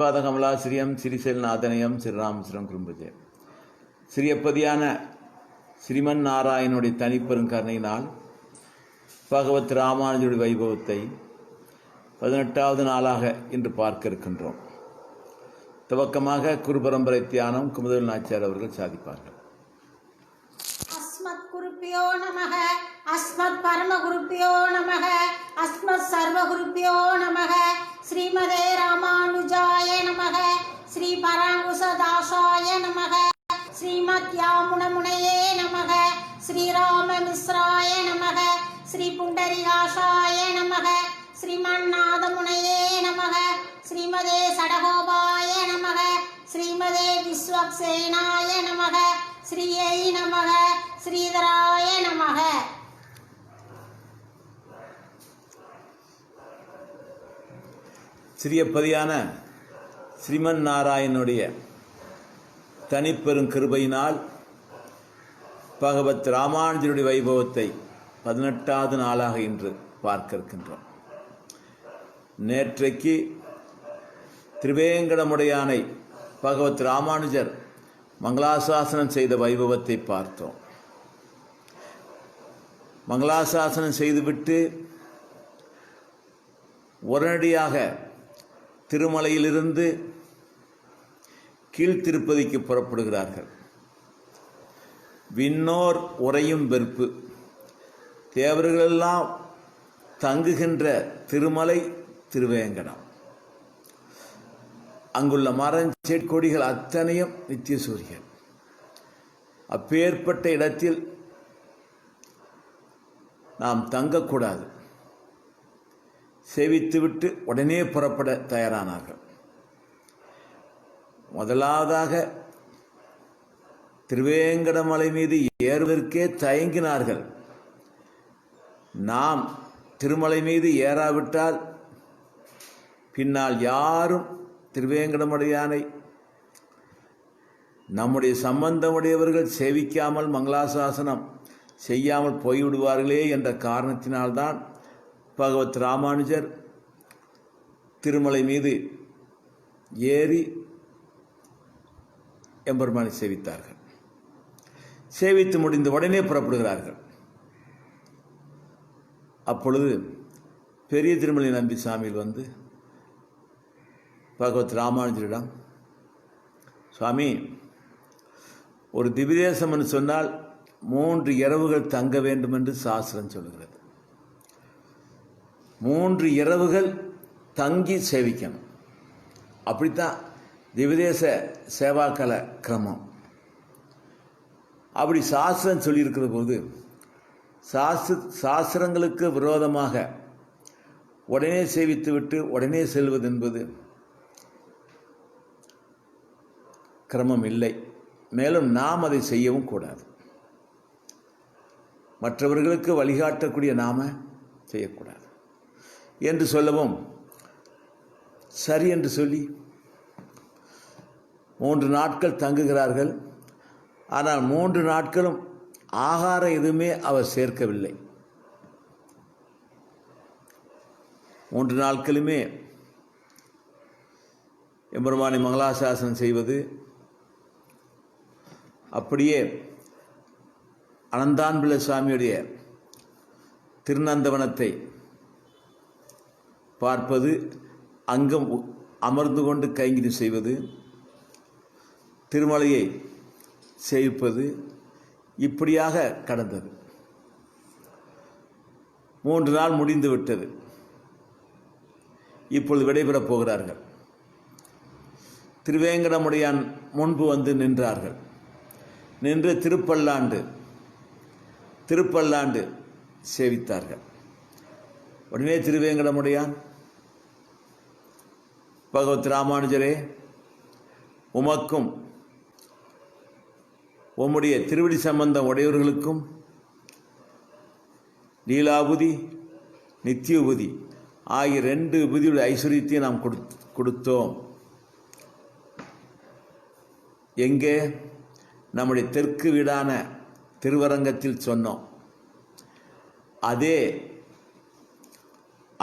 பாதகமலாசிரியம் சிறிசெல்நாதனயம் ஸ்ரீராமசுரம் குறும்பஜே சிறியப்பதியான ஸ்ரீமன் நாராயணனுடைய தனிப்பெரும் கருணையினால் பகவத் ராமானுஜருடைய வைபவத்தை 18வது நாளாக இன்று பார்க்க இருக்கின்றோம். துவக்கமாக குருபரம்பரை தியானம் குமுதல் நாச்சியார் அவர்கள் சாதிப்பார்கள். அஸ்மத் குருப்பியோ நமக, அஸ்மத் பரம குருப்பியோ நமக, அஸ்மத் சர்வ குருப்பியோ நமக, ஸ்ரீமதே ராமானுஜாய நமக, ஸ்ரீ பராங்குசதாசாய நமக, ஸ்ரீமத் யாமுனமுனையே நமக, ஸ்ரீராம மிஸ்ராய நமக, ஸ்ரீ புண்டரிகாஷாய நமக, ஸ்ரீமன்னாதமுனையே நமக, ஸ்ரீமதே சடகோபாய நமக, ஸ்ரீமதே விஸ்வக்சேனாய நமக, ஸ்ரீயை நமக, ஸ்ரீதராய நமக. சிறியப்பதியான ஸ்ரீமன் நாராயணனுடைய தனிப்பெரும் கிருபையினால் பகவத் ராமானுஜருடைய வைபவத்தை 18வது நாளாக இன்று பார்க்க இருக்கின்றோம். நேற்றைக்கு திருவேங்கடமுடையானை பகவத் ராமானுஜர் மங்களாசாசனம் செய்த வைபவத்தை பார்த்தோம். மங்களாசாசனம் செய்துவிட்டு உடனடியாக திருமலையிலிருந்து கீழ்த்திருப்பதிக்கு புறப்படுகிறார்கள். விண்ணோர் உறையும் வெறுப்பு, தேவர்களெல்லாம் தங்குகின்ற திருமலை திருவேங்கடம். அங்குள்ள மரஞ்செடிக்கொடிகள் அத்தனையும் நித்திய சூரியன். அப்பேற்பட்ட இடத்தில் நாம் தங்கக்கூடாது. சேவித்துவிட்டு உடனே புறப்பட தயாரானார்கள். முதலாவதாக திருவேங்கடமலை மீது ஏறுவதற்கே தயங்கினார்கள். நாம் திருமலை மீது ஏறாவிட்டால் பின்னால் யாரும் திருவேங்கடமுடையானை நம்முடைய சம்பந்தமுடையவர்கள் சேவிக்காமல் மங்களாசாசனம் செய்யாமல் போய்விடுவார்களே என்ற காரணத்தினால்தான் பகவத் ராமானுஜர் திருமலை மீது ஏறி எம்பெருமானை சேவித்தார்கள். சேவித்து முடிந்த உடனே புறப்படுகிறார்கள். அப்பொழுது பெரிய திருமலை நம்பி சாமியில் வந்து பகவத் ராமானுஜரிடம், சுவாமி, ஒரு திவ்யதேசம் என்று சொன்னால் 3 இரவுகள் தங்க வேண்டும் என்று சாஸ்திரம் சொல்கிறது. 3 இரவுகள் தங்கி சேவிக்கணும். அப்படித்தான் திவ்யதேச சேவாக்கல கிரமம். அப்படி சாஸ்திரம் சொல்லியிருக்கிற போது சாஸ்திரங்களுக்கு விரோதமாக உடனே சேவித்துவிட்டு உடனே செல்வது என்பது கிரமம் இல்லை. மேலும் நாம் அதை செய்யவும் கூடாது. மற்றவர்களுக்கு வழிகாட்டக்கூடிய நாம செய்யக்கூடாது என்று சொல்லவும் சரி என்று சொல்லி 3 நாட்கள் தங்குகிறார்கள். ஆனால் 3 நாட்களும் ஆகாரம் எதுவுமே அவர் சேர்க்கவில்லை. 3 நாட்களுமே எம்பெருமானை மங்களாசாசனம் செய்வது, அப்படியே அனந்தான்பிள்ளை சுவாமியுடைய திருநந்தவனத்தை பார்ப்பது, அங்கும் அமர்ந்து கொண்டு கைங்கரி செய்வது, திருமலையை சேவிப்பது, இப்படியாக கடந்தது. 3 நாள் முடிந்து விட்டது. இப்பொழுது விடைபெறப் போகிறார்கள். திருவேங்கடமுடையான் முன்பு வந்து நின்றார்கள். நின்று திருப்பல்லாண்டு சேவித்தார்கள். உடனே திருவேங்கடமுடையான், பகவத் ராமானுஜரே, உமக்கும் உம்முடைய திருவடி சம்பந்தம் உடையவர்களுக்கும் லீலாபுதி நித்தியபுதி ஆகிய 2 உபதியுடைய ஐஸ்வர்யத்தையும் நாம் கொடுத்தோம். எங்கே? நம்முடைய தெற்கு வீடான திருவரங்கத்தில் சொன்னோம்.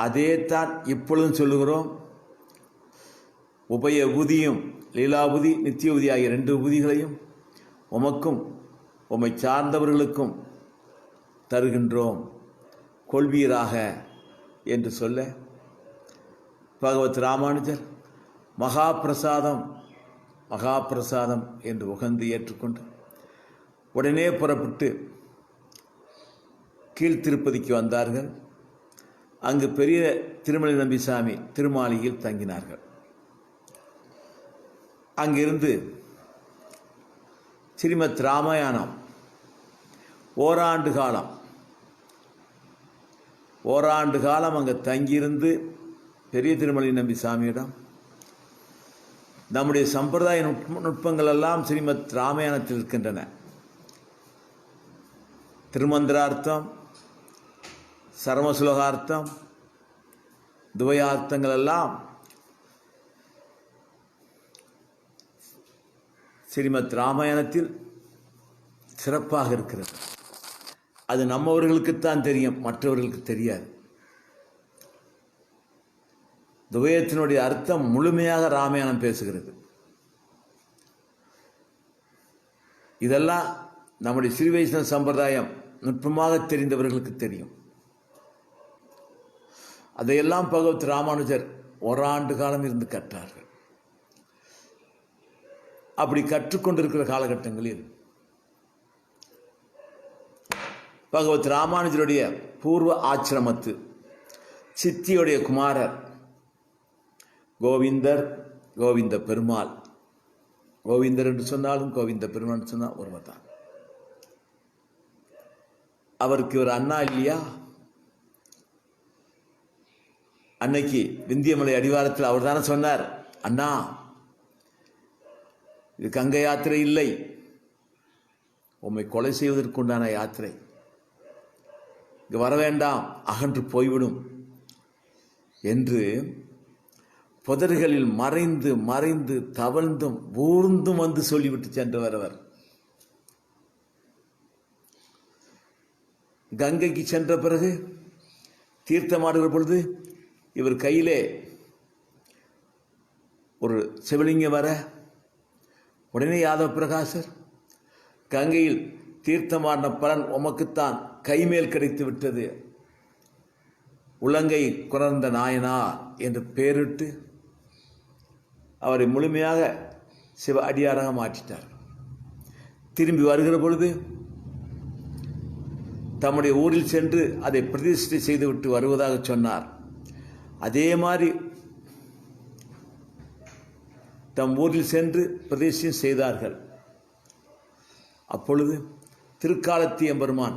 அதே தான் இப்பொழுதும் சொல்லுகிறோம். உபய ஊதியும் லீலாபுதி நித்திய உதி ஆகிய 2 உபதிகளையும் உமக்கும் உம்மை சார்ந்தவர்களுக்கும் தருகின்றோம், கொள்வீராக என்று சொல்ல பகவத் ராமானுஜர் மகாபிரசாதம் மகாபிரசாதம் என்று உகந்து ஏற்றுக்கொண்டு உடனே புறப்பட்டு கீழ்த்திருப்பதிக்கு வந்தார்கள். அங்கு பெரிய திருமலை நம்பிசாமி திருமாளிகையில் தங்கினார்கள். அங்கிருந்து ஸ்ரீமத் ராமாயணம் ஓராண்டு காலம் அங்கே தங்கியிருந்து பெரிய திருமலை நம்பிசாமியிடம் நம்முடைய சம்பிரதாய நுட்பங்கள் எல்லாம் ஸ்ரீமத் ராமாயணத்தில் இருக்கின்றன. திருமந்திரார்த்தம், சரமசுலகார்த்தம், துவயார்த்தங்கள் எல்லாம் ஸ்ரீமத் ராமாயணத்தில் சிறப்பாக இருக்கிறது. அது நம்மவர்களுக்குத்தான் தெரியும், மற்றவர்களுக்கு தெரியாது. துவயத்தினுடைய அர்த்தம் முழுமையாக ராமாயணம் பேசுகிறது. இதெல்லாம் நம்முடைய ஸ்ரீ வைஷ்ணவ சம்பிரதாயம் நுட்பமாக தெரிந்தவர்களுக்கு தெரியும். அதையெல்லாம் பகவத் ராமானுஜர் ஓராண்டு காலம் இருந்து கற்றார்கள். அப்படி கற்றுக்கொண்டிருக்கிற காலகட்டங்களில் பகவத் ராமானுஜருடைய பூர்வ ஆசிரமத்து சித்தியுடைய குமாரர் கோவிந்த பெருமாள், கோவிந்தர் என்று சொன்னாலும் கோவிந்த பெருமாள் என்று சொன்னால் ஒருவர் தான். அவருக்கு ஒரு அண்ணா இல்லையா? அன்னைக்கு விந்தியமலை அடிவாரத்தில் அவர் தானே சொன்னார், அண்ணா இது கங்கை யாத்திரை இல்லை, உம்மை கொலை செய்வதற்குண்டான யாத்திரை, இங்கு வர வேண்டாம், அகன்று போய்விடும் என்று புதர்களில் மறைந்து மறைந்து தவழ்ந்தும் ஊர்ந்தும் வந்து சொல்லிவிட்டு சென்றவர் அவர். கங்கைக்கு சென்ற பிறகு தீர்த்தமாடுகிற பொழுது இவர் கையிலே ஒரு சிவலிங்கம் வர உடனே யாதவ பிரகாசர், கங்கையில் தீர்த்தமாடின பலன் உமக்குத்தான் கைமேல் கிடைத்து விட்டது, உலங்கை குறந்த நாயனார் என்று பெயரிட்டு அவரை முழுமையாக சிவ அடியாராக மாற்றிட்டார். திரும்பி வருகிற பொழுது தம்முடைய ஊரில் சென்று அதை பிரதிஷ்டை செய்துவிட்டு வருவதாக சொன்னார். அதே மாதிரி தம் ஊரில் சென்று பிரதிஷ்டை செய்தார்கள். அப்பொழுது திருக்காலத்தி எம்பெருமான்,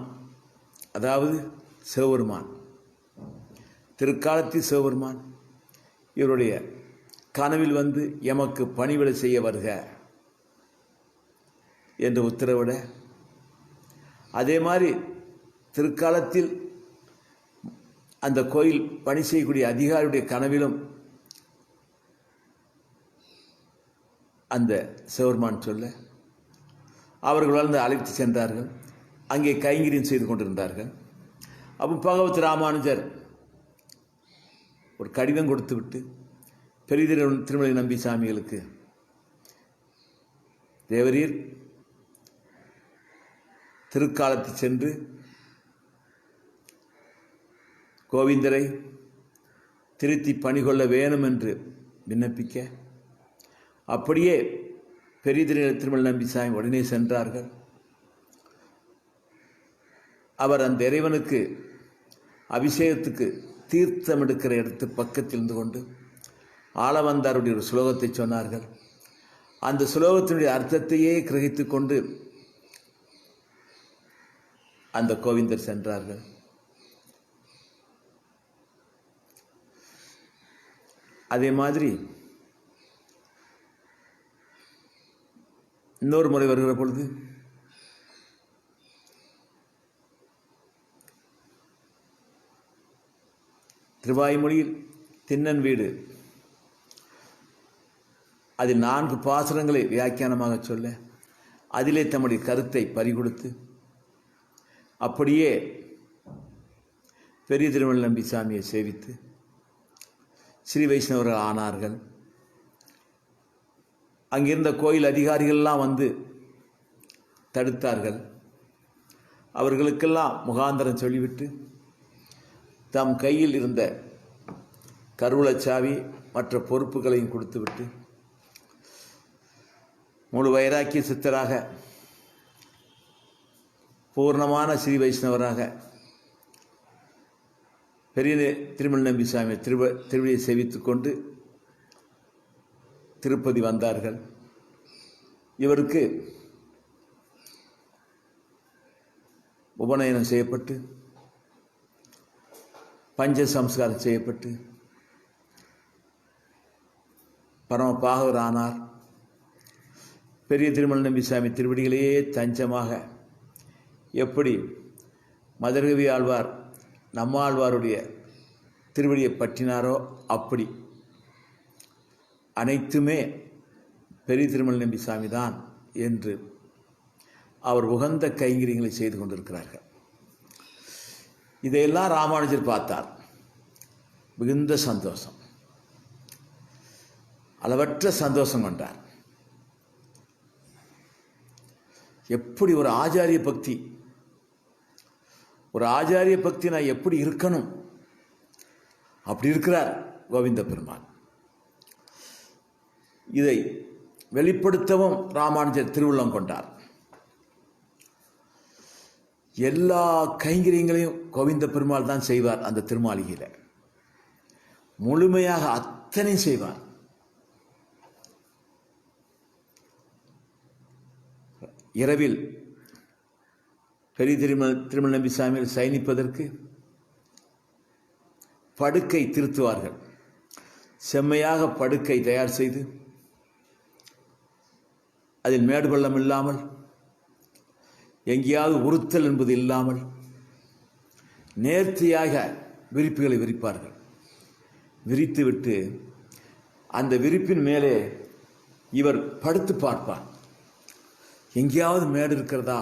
அதாவது சிவபெருமான், திருக்காலத்தி சிவபெருமான் இவருடைய கனவில் வந்து எமக்கு பணிவிடை செய்ய வருக என்று உத்தரவிட, அதே மாதிரி திருக்காலத்தில் அந்த கோயில் பணி செய்யக்கூடிய அதிகாரியுடைய கனவிலும் அந்த சிவபெருமான் சொல்ல அவர்கள் வந்து அழைத்து சென்றார்கள். அங்கே கைங்கரியம் செய்து கொண்டிருந்தார்கள். அப்போ பகவத் ராமானுஜர் ஒரு கடிதம் கொடுத்து விட்டு பெரிய திருமலை நம்பிசாமிகளுக்கு, தேவரீர் திருக்காலத்து சென்று கோவிந்தரை திருத்தி பணிகொள்ள வேணும் என்று விண்ணப்பிக்க, அப்படியே பெரிய திருமலை நம்பிசாமி உடனே சென்றார்கள். அவர் அந்த இறைவனுக்கு அபிஷேகத்துக்கு தீர்த்தம் எடுக்கிற இடத்து பக்கத்தில் இருந்து கொண்டு ஆளவந்தாருடைய ஒரு சுலோகத்தை சொன்னார்கள். அந்த சுலோகத்தினுடைய அர்த்தத்தையே கிரகித்து கொண்டு அந்த கோவிந்தர் சென்றார்கள். அதே மாதிரி இன்னொரு முறை வருகிற பொழுது திருவாய்மொழியில் திண்ணன் வீடு, அதில் 4 பாசுரங்களை வியாக்கியானமாக சொல்ல அதிலே தம்முடைய கருத்தை பறிகொடுத்து அப்படியே பெரிய திருமலை நம்பிசாமியை சேவித்து ஸ்ரீ வைஷ்ணவர்கள் ஆனார்கள். அங்கிருந்த கோயில் அதிகாரிகள்லாம் வந்து தடுத்தார்கள். அவர்களுக்கெல்லாம் முகாந்திரம் சொல்லிவிட்டு தம் கையில் இருந்த கருவூலச்சாவி மற்ற பொறுப்புகளையும் கொடுத்துவிட்டு முழு வைராக்கிய சித்தராக பூர்ணமான ஸ்ரீ வைஷ்ணவராக பெரிய திருமல் நம்பிசாமி திருவடியை சேவித்து கொண்டு திருப்பதி வந்தார்கள். இவருக்கு உபநயனம் செய்யப்பட்டு பஞ்ச சம்ஸ்காரம் செய்யப்பட்டு பரம பாகவர் ஆனார். பெரிய திருமல் நம்பிசாமி திருவடிகளையே தஞ்சமாக எப்படி மதுரகவி ஆழ்வார் நம்மாழ்வாருடைய திருவடியை பற்றினாரோ அப்படி அனைத்துமே பெரிய திருமல் நம்பிசாமி தான் என்று அவர் உகந்த கைங்கரியங்களை செய்து கொண்டிருக்கிறார்கள். இதையெல்லாம் ராமானுஜர் பார்த்தார். மிகுந்த சந்தோஷம், அளவற்ற சந்தோஷம் கொண்டார். எப்படி ஒரு ஆச்சாரிய பக்தி, ஒரு ஆச்சாரிய பக்தி நான் எப்படி இருக்கணும் அப்படி இருக்கிறார் கோவிந்த பெருமான். இதை வெளிப்படுத்தவும் ராமானுஜர் திருவுள்ளம் கொண்டார். எல்லா கைங்கரியங்களையும் கோவிந்த பெருமாள் தான் செய்வார். அந்த திருமாளிகையில் முழுமையாக அத்தனை செய்வார். இரவில் பெரிய திருமல் நம்பிசாமியில் சயனிப்பதற்கு படுக்கை திருத்துவார்கள். செம்மையாக படுக்கை தயார் செய்து அதில் மேடு பள்ளம் இல்லாமல், எங்கேயாவது உறுத்தல் என்பது இல்லாமல் நேர்த்தியாக விரிப்புகளை விரிப்பார்கள். விரித்துவிட்டு அந்த விரிப்பின் மேலே இவர் படுத்து பார்ப்பார். எங்கேயாவது மேடு இருக்கிறதா,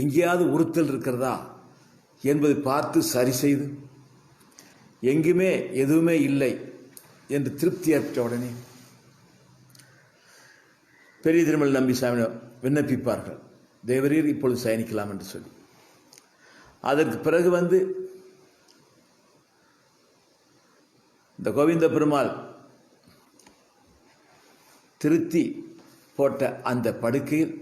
எங்கேயாவது உறுத்தல் இருக்கிறதா என்பதை பார்த்து சரி செய்து எங்குமே எதுவுமே இல்லை என்று திருப்தி ஏற்பட்ட உடனே பெரிய திருமல் நம்பிசாமி விண்ணப்பிப்பார்கள், தேவரீர் இப்பொழுது சயனிக்கலாம் என்று சொல்லி. அதற்கு பிறகு வந்து இந்த கோவிந்த பெருமாள் திருத்தி போட்ட அந்த படுக்கையில்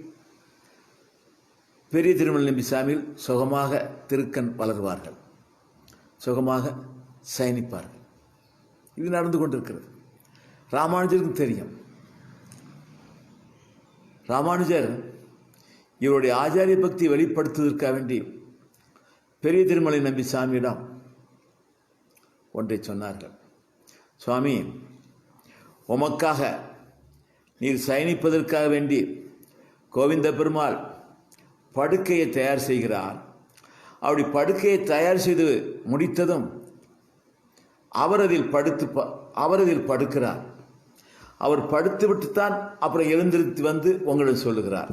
பெரிய திருமல் நம்பிசாமியில் சுகமாக திருக்கண் வளருவார்கள், சுகமாக சயனிப்பார்கள். இது நடந்து கொண்டிருக்கிறது. ராமானுஜருக்கு தெரியும். ராமானுஜர் இவருடைய ஆச்சாரிய பக்தியை வெளிப்படுத்துவதற்காக வேண்டி பெரிய திருமலை நம்பிசாமியிடம் ஒன்றை சொன்னார்கள். சுவாமி, உமக்காக நீர் சயனிப்பதற்காக வேண்டி கோவிந்த பெருமாள் படுக்கையை தயார் செய்கிறார். அப்படி படுக்கையை தயார் செய்து முடித்ததும் அவர் அதில் படுக்கிறார். அவர் படுத்து விட்டுத்தான் அப்புறம் எழுந்திருத்து வந்து உங்களிடம் சொல்லுகிறார்.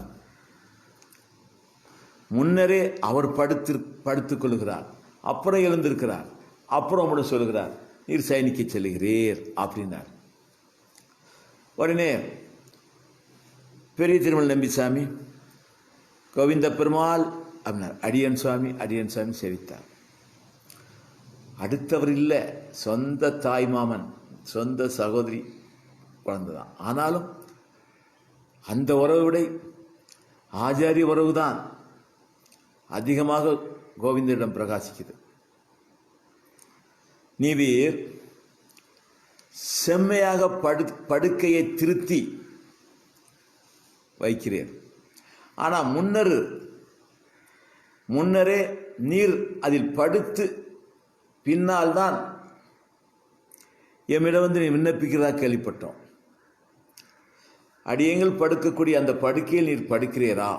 முன்னரே அவர் படுத்துக் கொள்ளுகிறார், அப்புறம் எழுந்திருக்கிறார், அப்புறம் உங்களிடம் சொல்லுகிறார், நீர் சயனிக்க செல்லுகிறீர் அப்படின்னார். உடனே பெரிய திருமல் நம்பிசாமி கோவிந்த பெருமாள் அப்படின்னார். அடியன் சுவாமி சேவித்தார். அடுத்தவர் இல்லை, சொந்த தாய் மாமன், சொந்த சகோதரி குழந்தை தான். ஆனாலும் அந்த உறவை விட ஆச்சாரிய உறவு தான் அதிகமாக கோவிந்தரிடம் பிரகாசிக்குது. நீவீர் செம்மையாக படுக்கையை திருத்தி வைக்கிறேன். ஆனால் முன்னரே நீர் அதில் படுத்து பின்னால் தான் எம்மிடம் வந்து நீ விண்ணப்பிக்கிறதா கேள்விப்பட்டோம். அடியங்கள் படுக்கக்கூடிய அந்த படுக்கையில் நீர் படுக்கிறீரா?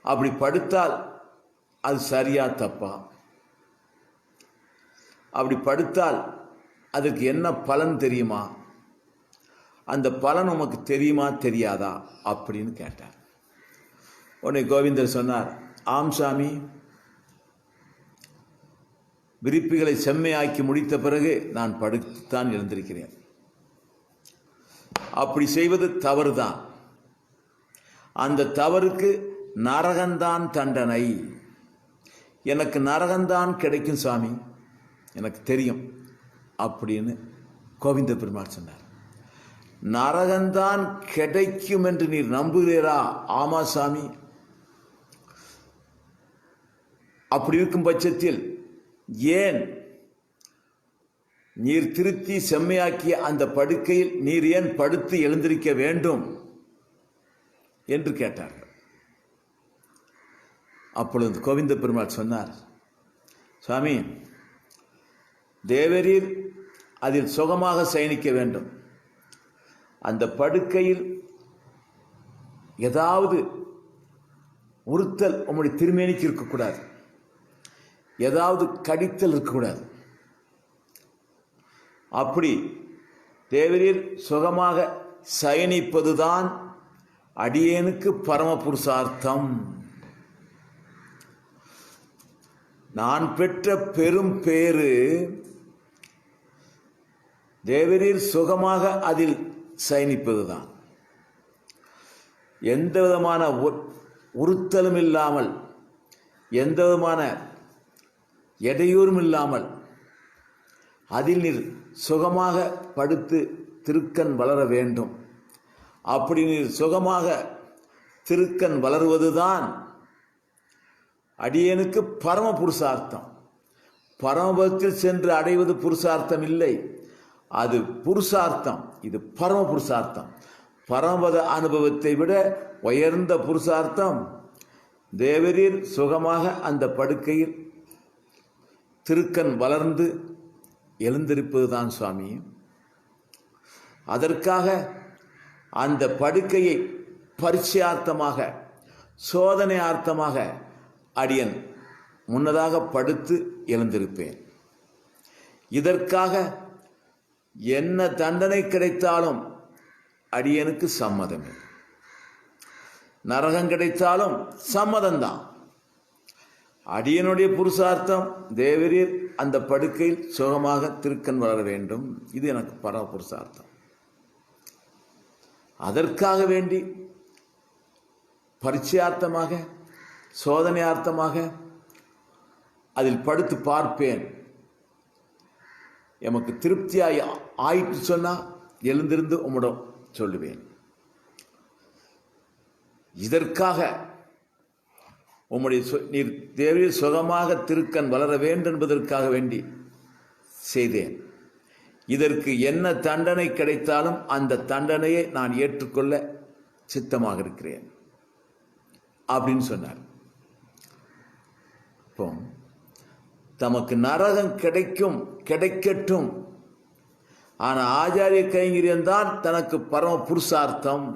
அப்படி படுத்தால் அது சரியா தப்பா? அப்படி படுத்தால் அதற்கு என்ன பலன் தெரியுமா? அந்த பலன் உமக்கு தெரியுமா தெரியாதா அப்படின்னு கேட்டார். உடனே கோவிந்தர் சொன்னார், ஆம் சாமி, விரிப்புகளை செம்மையாக்கி முடித்த பிறகு நான் படுத்துத்தான் எழுந்திருக்கிறேன். அப்படி செய்வது தவறுதான். அந்த தவறுக்கு நரகந்தான் தண்டனை. எனக்கு நரகந்தான் கிடைக்கும் சாமி, எனக்கு தெரியும் அப்படின்னு கோவிந்த பெருமாள் சொன்னார். நரகந்தான் கிடைக்கும் என்று நீர் நம்புகிறீரா? ஆமா சாமி. அப்படி இருக்கும் பட்சத்தில் ஏன் நீர் திருத்தி செம்மையாக்கிய அந்த படுக்கையில் நீர் ஏன் படுத்து எழுந்திருக்க வேண்டும் என்று கேட்டார்கள். அப்பொழுது கோவிந்த பெருமாள் சொன்னார், சுவாமி, தேவரீர் அதில் சுகமாக சயனிக்க வேண்டும். அந்த படுக்கையில் ஏதாவது உறுத்தல் உம்முடைய திருமேனிக்கு இருக்கக்கூடாது, ஏதாவது கடித்தல் இருக்கக்கூடாது. அப்படி தேவரீர் சுகமாக சயனிப்பதுதான் அடியேனுக்கு பரம புருஷார்த்தம். நான் பெற்ற பெரும் பேறு தேவரீர் சுகமாக அதில் சயனிப்பதுதான். எந்த விதமான உறுத்தலும் இல்லாமல், எந்த விதமான இடையூறும் இல்லாமல் அதில் நீர் சுகமாக படுத்து திருக்கண் வளர வேண்டும். அப்படி நீர் சுகமாக திருக்கண் வளருவதுதான் அடியேனுக்கு பரம புருஷார்த்தம். பரமபதத்தில் சென்று அடைவது புருஷார்த்தம் இல்லை, அது புருஷார்த்தம். இது பரம புருஷார்த்தம். பரமபத அனுபவத்தை விட உயர்ந்த புருஷார்த்தம் தேவரீர் சுகமாக அந்த படுக்கையில் திருக்கண் வளர்ந்து எழுந்திருப்பதுதான் சுவாமி. அதற்காக அந்த படுக்கையை பரிச்சயார்த்தமாக, சோதனையார்த்தமாக அடியன் முன்னதாக படுத்து எழுந்திருப்பேன். இதற்காக என்ன தண்டனை கிடைத்தாலும் அடியனுக்கு சம்மதமே. நரகம் கிடைத்தாலும் சம்மதம்தான். அடியனுடைய புருஷார்த்தம் தேவரீர் அந்த படுக்கையில் சுகமாக திருக்கண் வளர வேண்டும். இது எனக்கு பரம புருஷார்த்தம். அதற்காக வேண்டி பரிச்சயார்த்தமாக, சோதனையார்த்தமாக அதில் படுத்து பார்ப்பேன். எமக்கு திருப்தியாய் ஆயிட்டு சொன்னால் எழுந்திருந்து உம்மிடம் சொல்லுவேன். இதற்காக உம்முடைய நீர் தேவரீர் சுகமாக திருக்கண் வளர வேண்டும் என்பதற்காக வேண்டி செய்தேன். இதற்கு என்ன தண்டனை கிடைத்தாலும் அந்த தண்டனையை நான் ஏற்றுக்கொள்ள சித்தமாக இருக்கிறேன் அப்படின்னு சொன்னார். இப்போ தமக்கு நரகம் கிடைக்கட்டும், ஆனால் ஆச்சாரிய கைங்கரியம் தான் தனக்கு பரம புருஷார்த்தம்.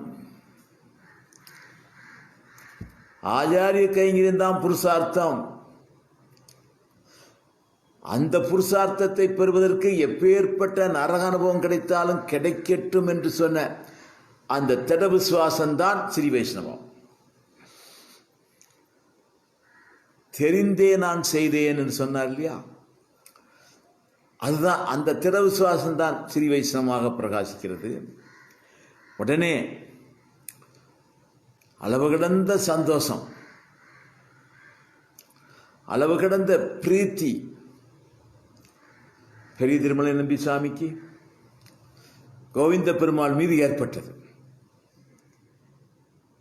ஆச்சாரிய கைங்கரியம் தான் புருஷார்த்தம். அந்த புருஷார்த்தத்தை பெறுவதற்கு எப்பேற்பட்ட நரக அனுபவம் கிடைத்தாலும் கிடைக்கட்டும் என்று சொன்ன அந்த திட விசுவாசம்தான் ஸ்ரீ வைஷ்ணவம். தெரிந்தே நான் செய்தேன் என்று சொன்னார் இல்லையா, அதுதான் அந்த திட விசுவாசம் தான் ஸ்ரீ வைஷ்ணவமாக பிரகாசிக்கிறது. உடனே அளவு கடந்த சந்தோஷம், அளவு கடந்த பிரீத்தி பெரிய திருமலை நம்பி சாமிக்கு கோவிந்த பெருமாள் மீது ஏற்பட்டது.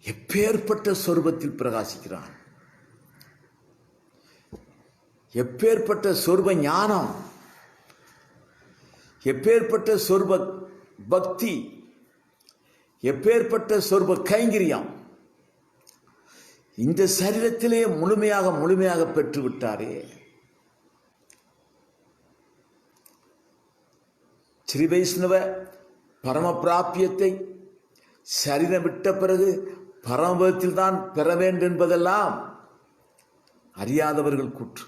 எப்பேற்பட்ட சொரூபத்தில் பிரகாசிக்கிறான், எப்பேற்பட்ட சொரூப ஞானம், எப்பேற்பட்ட சொரூப பக்தி, எப்பேற்பட்ட சொரூப கைங்கரியம் இந்த சரீரத்திலே முழுமையாக பெற்று விட்டாரே. ஸ்ரீ வைஷ்ணவ பரம பிராபியத்தை சரீரம் விட்ட பிறகு பரமபதத்தில் தான் பெற வேண்டும் என்பதெல்லாம் அறியாதவர்கள் கூற்று.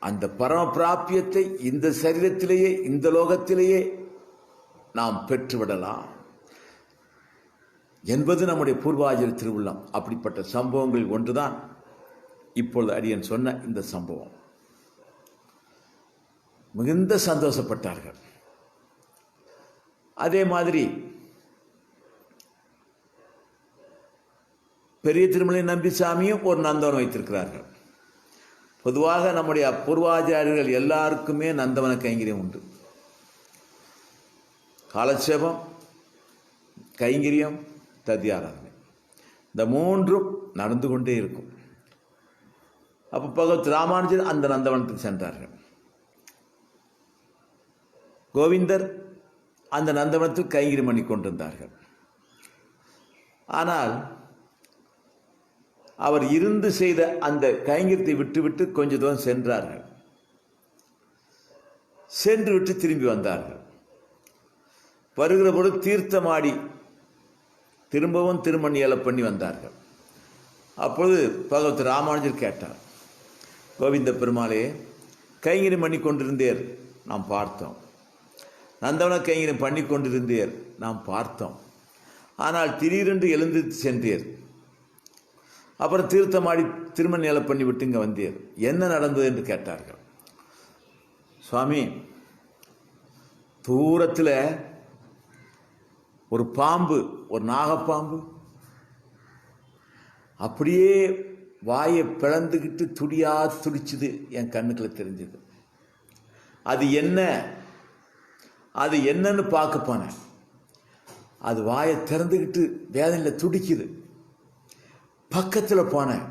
அந்த பரம பிராபியத்தை இந்த சரீரத்திலேயே, இந்த லோகத்திலேயே நாம் பெற்றுவிடலாம் என்பது நம்முடைய பூர்வாச்சாரிய திருவுள்ளம். அப்படிப்பட்ட சம்பவங்கள் ஒன்றுதான் இப்பொழுது அடியன் சொன்ன இந்த சம்பவம். மிகுந்த சந்தோஷப்பட்டார்கள். அதே மாதிரி பெரிய திருமலை நம்பிசாமியும் ஒரு நந்தவனம் வைத்திருக்கிறார்கள். பொதுவாக நம்முடைய பூர்வாச்சாரியர்கள் எல்லாருக்குமே நந்தவன கைங்கரியம் உண்டு. காலட்சேபம், கைங்கரியம், தத்தியாராதனை, இந்த மூன்றும் நடந்து கொண்டே இருக்கும். அப்போ பகவத் ராமானுஜர் அந்த நந்தவனத்துக்கு சென்றார்கள். கோவிந்தர் அந்த நந்தவனத்துக்கு கைங்கரியம் பண்ணி கொண்டிருந்தார்கள். ஆனால் அவர் இருந்து செய்த அந்த கைங்கரியத்தை விட்டுவிட்டு கொஞ்ச தூரம் சென்றார்கள். சென்று விட்டு திரும்பி வந்தார்கள். வருகிற பொழுது தீர்த்தமாடி திரும்பவும் திருமண் ஏல பண்ணி வந்தார்கள். அப்பொழுது பகவத் ராமானுஜர் கேட்டார், கோவிந்த பெருமாளே, கைங்கரியம் பண்ணி கொண்டிருந்தேர், நாம் பார்த்தோம். நந்தவன கைங்கரியம் பண்ணி கொண்டிருந்தேர், நாம் பார்த்தோம். ஆனால் திடீரென்று எழுந்து சென்றீர். அப்புறம் தீர்த்தமாடி திருமண் ஏல பண்ணி விட்டு இங்கே வந்தீர், என்ன நடந்தது என்று கேட்டார்கள். சுவாமி, தூரத்தில் ஒரு பாம்பு, ஒரு நாகப்பாம்பு அப்படியே வாயை பிளந்துக்கிட்டு துடியா துடிச்சுது, என் கண்ணுக்குள்ள தெரிஞ்சது. அது என்னன்னு பார்க்க போனேன். அது வாயை திறந்துக்கிட்டு வேதனையில் துடிக்குது. பக்கத்தில் போனேன்,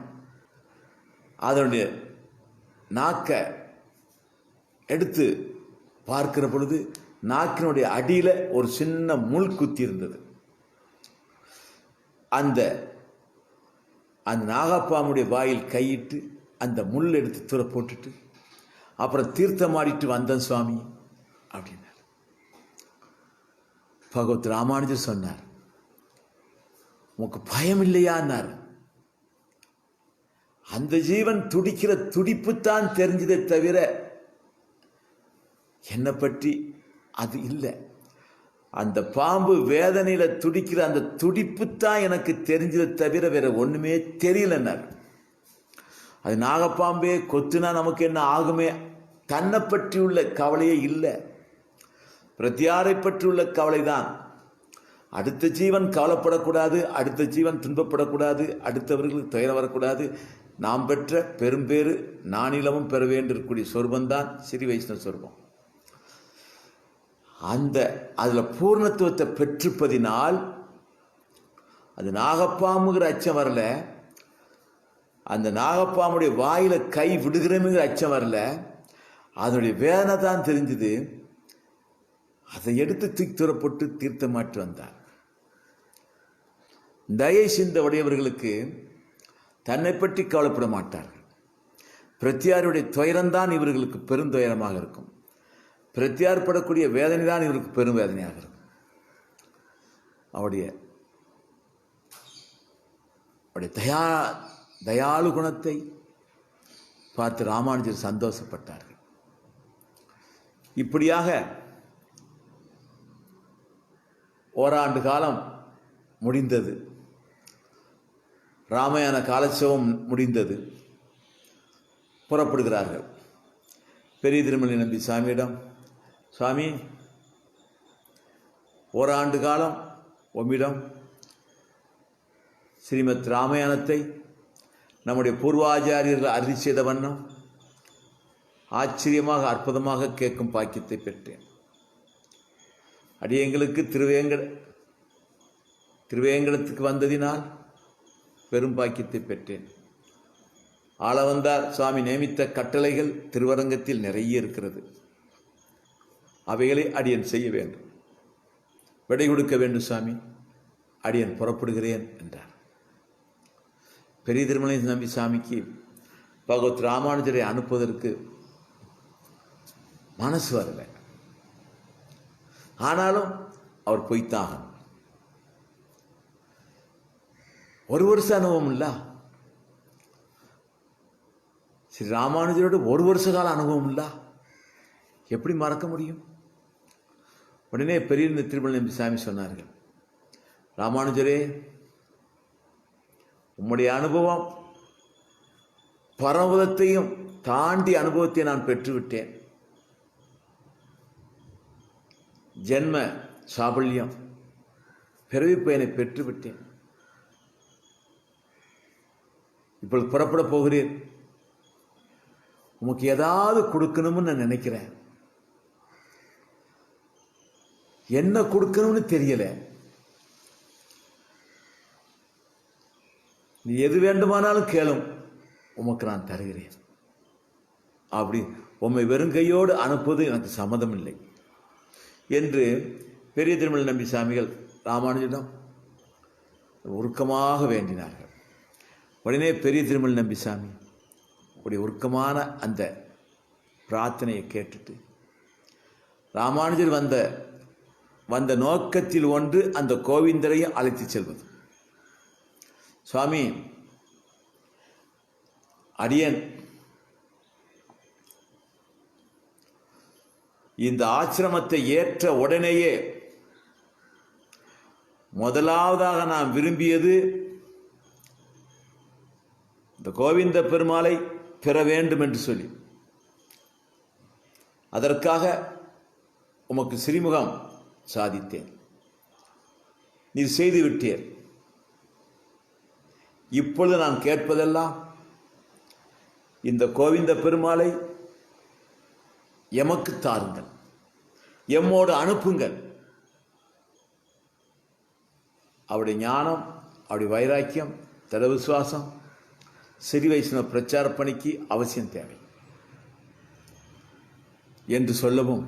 அதனுடைய நாக்கை எடுத்து பார்க்கிற பொழுது நாக்கினுடைய அடியில் ஒரு சின்ன முள் குத்தி இருந்தது. அந்த நாகப்பாம்புடைய வாயில் கையிட்டு அந்த முள் எடுத்து தூர போட்டுட்டு அப்புறம் தீர்த்தமாடிட்டு வந்தேன் சுவாமி அப்படின்னார். பகவத் ராமானுஜர் சொன்னார், உனக்கு பயம் இல்லையான்னார். அந்த ஜீவன் துடிக்கிற துடிப்புத்தான் தெரிஞ்சதை தவிர என்னை பற்றி அது இல்லை. அந்த பாம்பு வேதனையில துடிக்கிற அந்த துடிப்புத்தான் எனக்கு தெரிஞ்சதை தவிர வேற ஒண்ணுமே தெரியலன்னார். அது நாகப்பாம்பே கொத்துனா நமக்கு என்ன ஆகுமே, தன்னை பற்றியுள்ள கவலையே இல்லை, பிரத்தியாரை பற்றியுள்ள கவலைதான். அடுத்த ஜீவன் கவலைப்படக்கூடாது, அடுத்த ஜீவன் துன்பப்படக்கூடாது, அடுத்தவர்களுக்கு துயரம் வரக்கூடாது. நாம் பெற்ற பெரும்பேறு நானிலமும் பெற வேண்டியிருக்கக்கூடிய சொர்பந்தான் ஸ்ரீ வைஷ்ணவ சொர்பம். அதில் பூர்ணத்துவத்தை பெற்றுப்பதினால் அது நாகப்பாம்புங்கிற அச்சம் வரல, அந்த நாகப்பாம்புடைய வாயில கை விடுகிறோமுங்கிற அச்சம் வரல, அதனுடைய வேதனை தான் தெரிஞ்சுது. அதை எடுத்து தூக்கி தூரப்பட்டு தீர்த்தமாற்றி வந்தார். தயை சிந்த உடையவர்களுக்கு தன்னை பற்றி கவலைப்பட மாட்டார்கள். பிரத்தியாருடைய துயரம்தான் இவர்களுக்கு பெருந்துயரமாக இருக்கும். பிரத்தியார் படக்கூடிய வேதனை தான் இவருக்கு பெரும் வேதனையாக இருக்கும். அவருடைய தயாளு குணத்தை பார்த்து ராமானுஜர் சந்தோஷப்பட்டார்கள். இப்படியாக ஓராண்டு காலம் முடிந்தது. ராமாயண காலட்சேபம் முடிந்தது. புறப்படுகிறார்கள். பெரிய திருமலை நம்பி சாமியிடம், சுவாமி, ஓராண்டு காலம் உம்மிடம் ஸ்ரீமத் ராமாயணத்தை நம்முடைய பூர்வாச்சாரியர்கள் அருளி செய்த வண்ணம் ஆச்சரியமாக அற்புதமாக கேட்கும் பாக்கியத்தை பெற்றேன். அடியங்களுக்கு திருவேங்கடத்துக்கு வந்ததினால் பெரும் பாக்கியத்தை பெற்றேன். ஆளவந்தார் சுவாமி நியமித்த கட்டளைகள் திருவரங்கத்தில் நிறைய இருக்கிறது. அவைகளை அடியன் செய்ய வேண்டும், விடை கொடுக்க வேண்டும் சுவாமி, அடியன் புறப்படுகிறேன் என்றார். பெரிய திருமலை நம்பி சாமிக்கு பகவத் ராமானுஜரை அனுப்புவதற்கு மனசு வரல. ஆனாலும் அவர் போய்த்தான். ஒரு வருஷ அனுபவம் இல்ல, ஸ்ரீ ராமானுஜரோட ஒரு வருஷ கால அனுபவம் இல்ல, எப்படி மறக்க முடியும்? உடனே பெரிய திருமலை நம்பி சாமி சொன்னார்கள், ராமானுஜரே, உம்முடைய அனுபவம் பரமதத்தையும் தாண்டி அனுபவத்தை நான் பெற்றுவிட்டேன். ஜென்ம சாபல்யம், பிறவி பயனை பெற்றுவிட்டேன். இப்பொழுது புறப்பட போகிறேன். உமக்கு ஏதாவது கொடுக்கணும்னு நான் நினைக்கிறேன். என்ன கொடுக்கணும்னு தெரியல. நீ எது வேண்டுமானாலும் கேளும், உமக்கு நான் தருகிறேன். அப்படி உம்மை வெறுங்கையோடு அனுப்புவது எனக்கு சம்மதம் இல்லை என்று பெரிய திருமலை நம்பி சாமிகள் ராமானுஜரிடம் உருக்கமாக வேண்டினார்கள். உடனே பெரிய திருமலை நம்பி சாமி உடைய உருக்கமான அந்த பிரார்த்தனையை கேட்டுட்டு ராமானுஜர் வந்த நோக்கத்தில் ஒன்று அந்த கோவிந்தரையும் அழைத்து செல்வது. சுவாமி, அடியன் இந்த ஆசிரமத்தை ஏற்ற உடனேயே முதலாவதாக நான் விரும்பியது இந்த கோவிந்த பெருமாளை பெற வேண்டும் என்று சொல்லி, அதற்காக உமக்கு சிறிமுகம் சாதித்தேன். நீர் செய்து விட்டீர். இப்பொழுது நான் கேட்பதெல்லாம் இந்த கோவிந்த பெருமாளை எமக்கு தாருங்கள், எம்மோடு அனுப்புங்கள். அவருடைய ஞானம், அவருடைய வைராக்கியம், திட விசுவாசம் ஸ்ரீ வைஷ்ணவ பிரச்சார பணிக்கு அவசியம் தேவை என்று சொல்லவும்,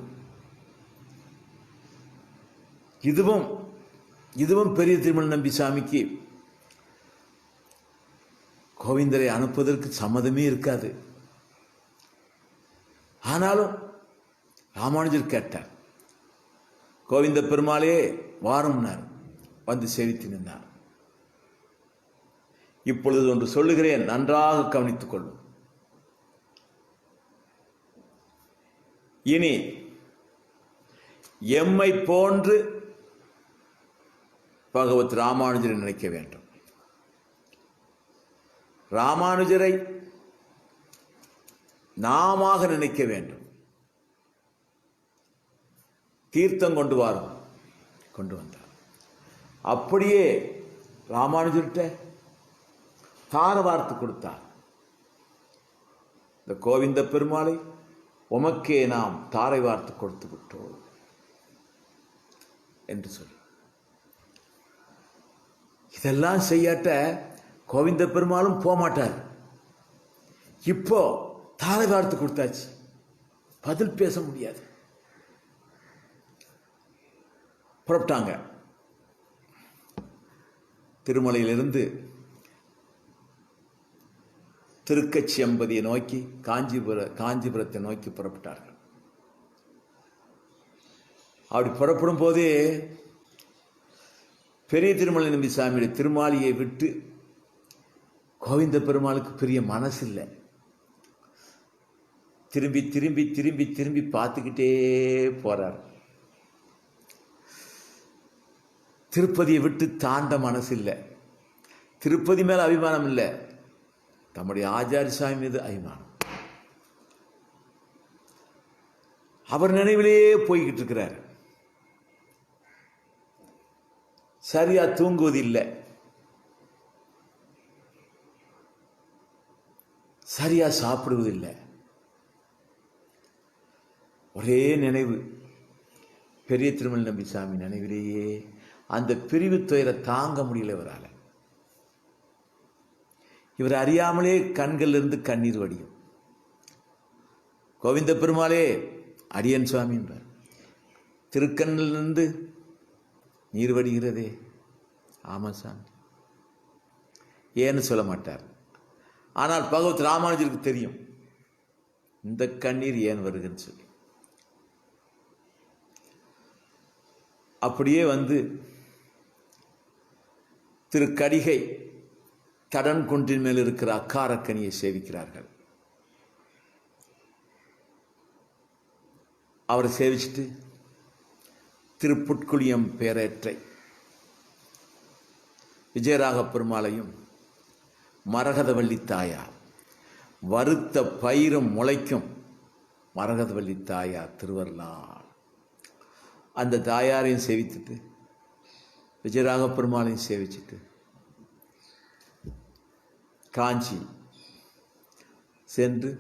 இதுவும் பெரிய திருமலை நம்பி சாமிக்கு கோவிந்தரை அனுப்புவதற்கு சம்மதமே இருக்காது. ஆனாலும் ராமானுஜர் கேட்டார். கோவிந்த பெருமாளே வாரும்னார். வந்து சேவித்து நின்றார். இப்பொழுது ஒன்று சொல்லுகிறேன், நன்றாக கவனித்துக் கொள்ளும். இனி எம்மை போன்று பகவத் ராமானுஜரை நினைக்க வேண்டும். ராமானுஜரை நாம நினைக்க வேண்டும். தீர்த்தம் கொண்டு வந்தார். அப்படியே ராமானுஜர்கிட்ட தார வார்த்து கொடுத்தார். இந்த கோவிந்த பெருமாளை உமக்கே நாம் தாரை வார்த்து கொடுத்து விட்டோம் என்று சொல்லி, இதெல்லாம் செய்யாட்ட கோவிந்த பெருமாளும் போகமாட்டார். இப்போ தாரை வார்த்து கொடுத்தாச்சு, பதில் பேச முடியாது. புறப்பட்டாங்க. திருமலையிலிருந்து திருக்கச்சியம்பதியை நோக்கி காஞ்சிபுரத்தை நோக்கி புறப்பட்டார்கள். அப்படி புறப்படும் போதே பெரிய திருமலை நம்பி சாமியுடைய திருமாளியை விட்டு கோவிந்த பெருமாளுக்கு பெரிய மனசு இல்லை. திரும்பி திரும்பி திரும்பி திரும்பி பார்த்துக்கிட்டே போறார். திருப்பதியை விட்டு தாண்ட மனசு இல்லை. திருப்பதி மேல அபிமானம் இல்லை, தம்முடைய ஆச்சாரிய சாமி மீது அபிமானம். அவர் நினைவிலேயே போய்கிட்டு இருக்கிறார். சரியா தூங்குவது இல்லை, சரியா சாப்பிடுவதில்லை. ஒரே நினைவு, பெரிய திருமலை நம்பி சாமி நினைவிலேயே. அந்த பிரிவு துயரை தாங்க முடியல இவரால். இவர் அறியாமலே கண்களிலிருந்து கண்ணீர் வடியும். கோவிந்த பெருமாளே அடியன் சுவாமி என்றார். திருக்கண்ணிலிருந்து நீர் வடிகிறதே. ஆமா சாமி, ஏன்னு சொல்ல மாட்டார். ஆனால் பகவத் ராமானுஜருக்கு தெரியும் இந்த கண்ணீர் ஏன் வருதுன்னு சொல்லி. அப்படியே வந்து திருக்கடிகை தடன் குன்றின் மேல் இருக்கிற அக்காரக்கனியை சேவிக்கிறார்கள். அவரை சேவிச்சுட்டு திருப்புட்குளியம் பேரேற்றை விஜயராக பெருமாளையும் மரகதவள்ளி தாயார், வறுத்த பயிரும் முளைக்கும் மரகதவள்ளி தாயார் திருவருளால் அந்த தாயாரையும் சேவித்துட்டு விஜயராக பெருமாளையும் சேவிச்சுட்டு காஞ்சி சென்று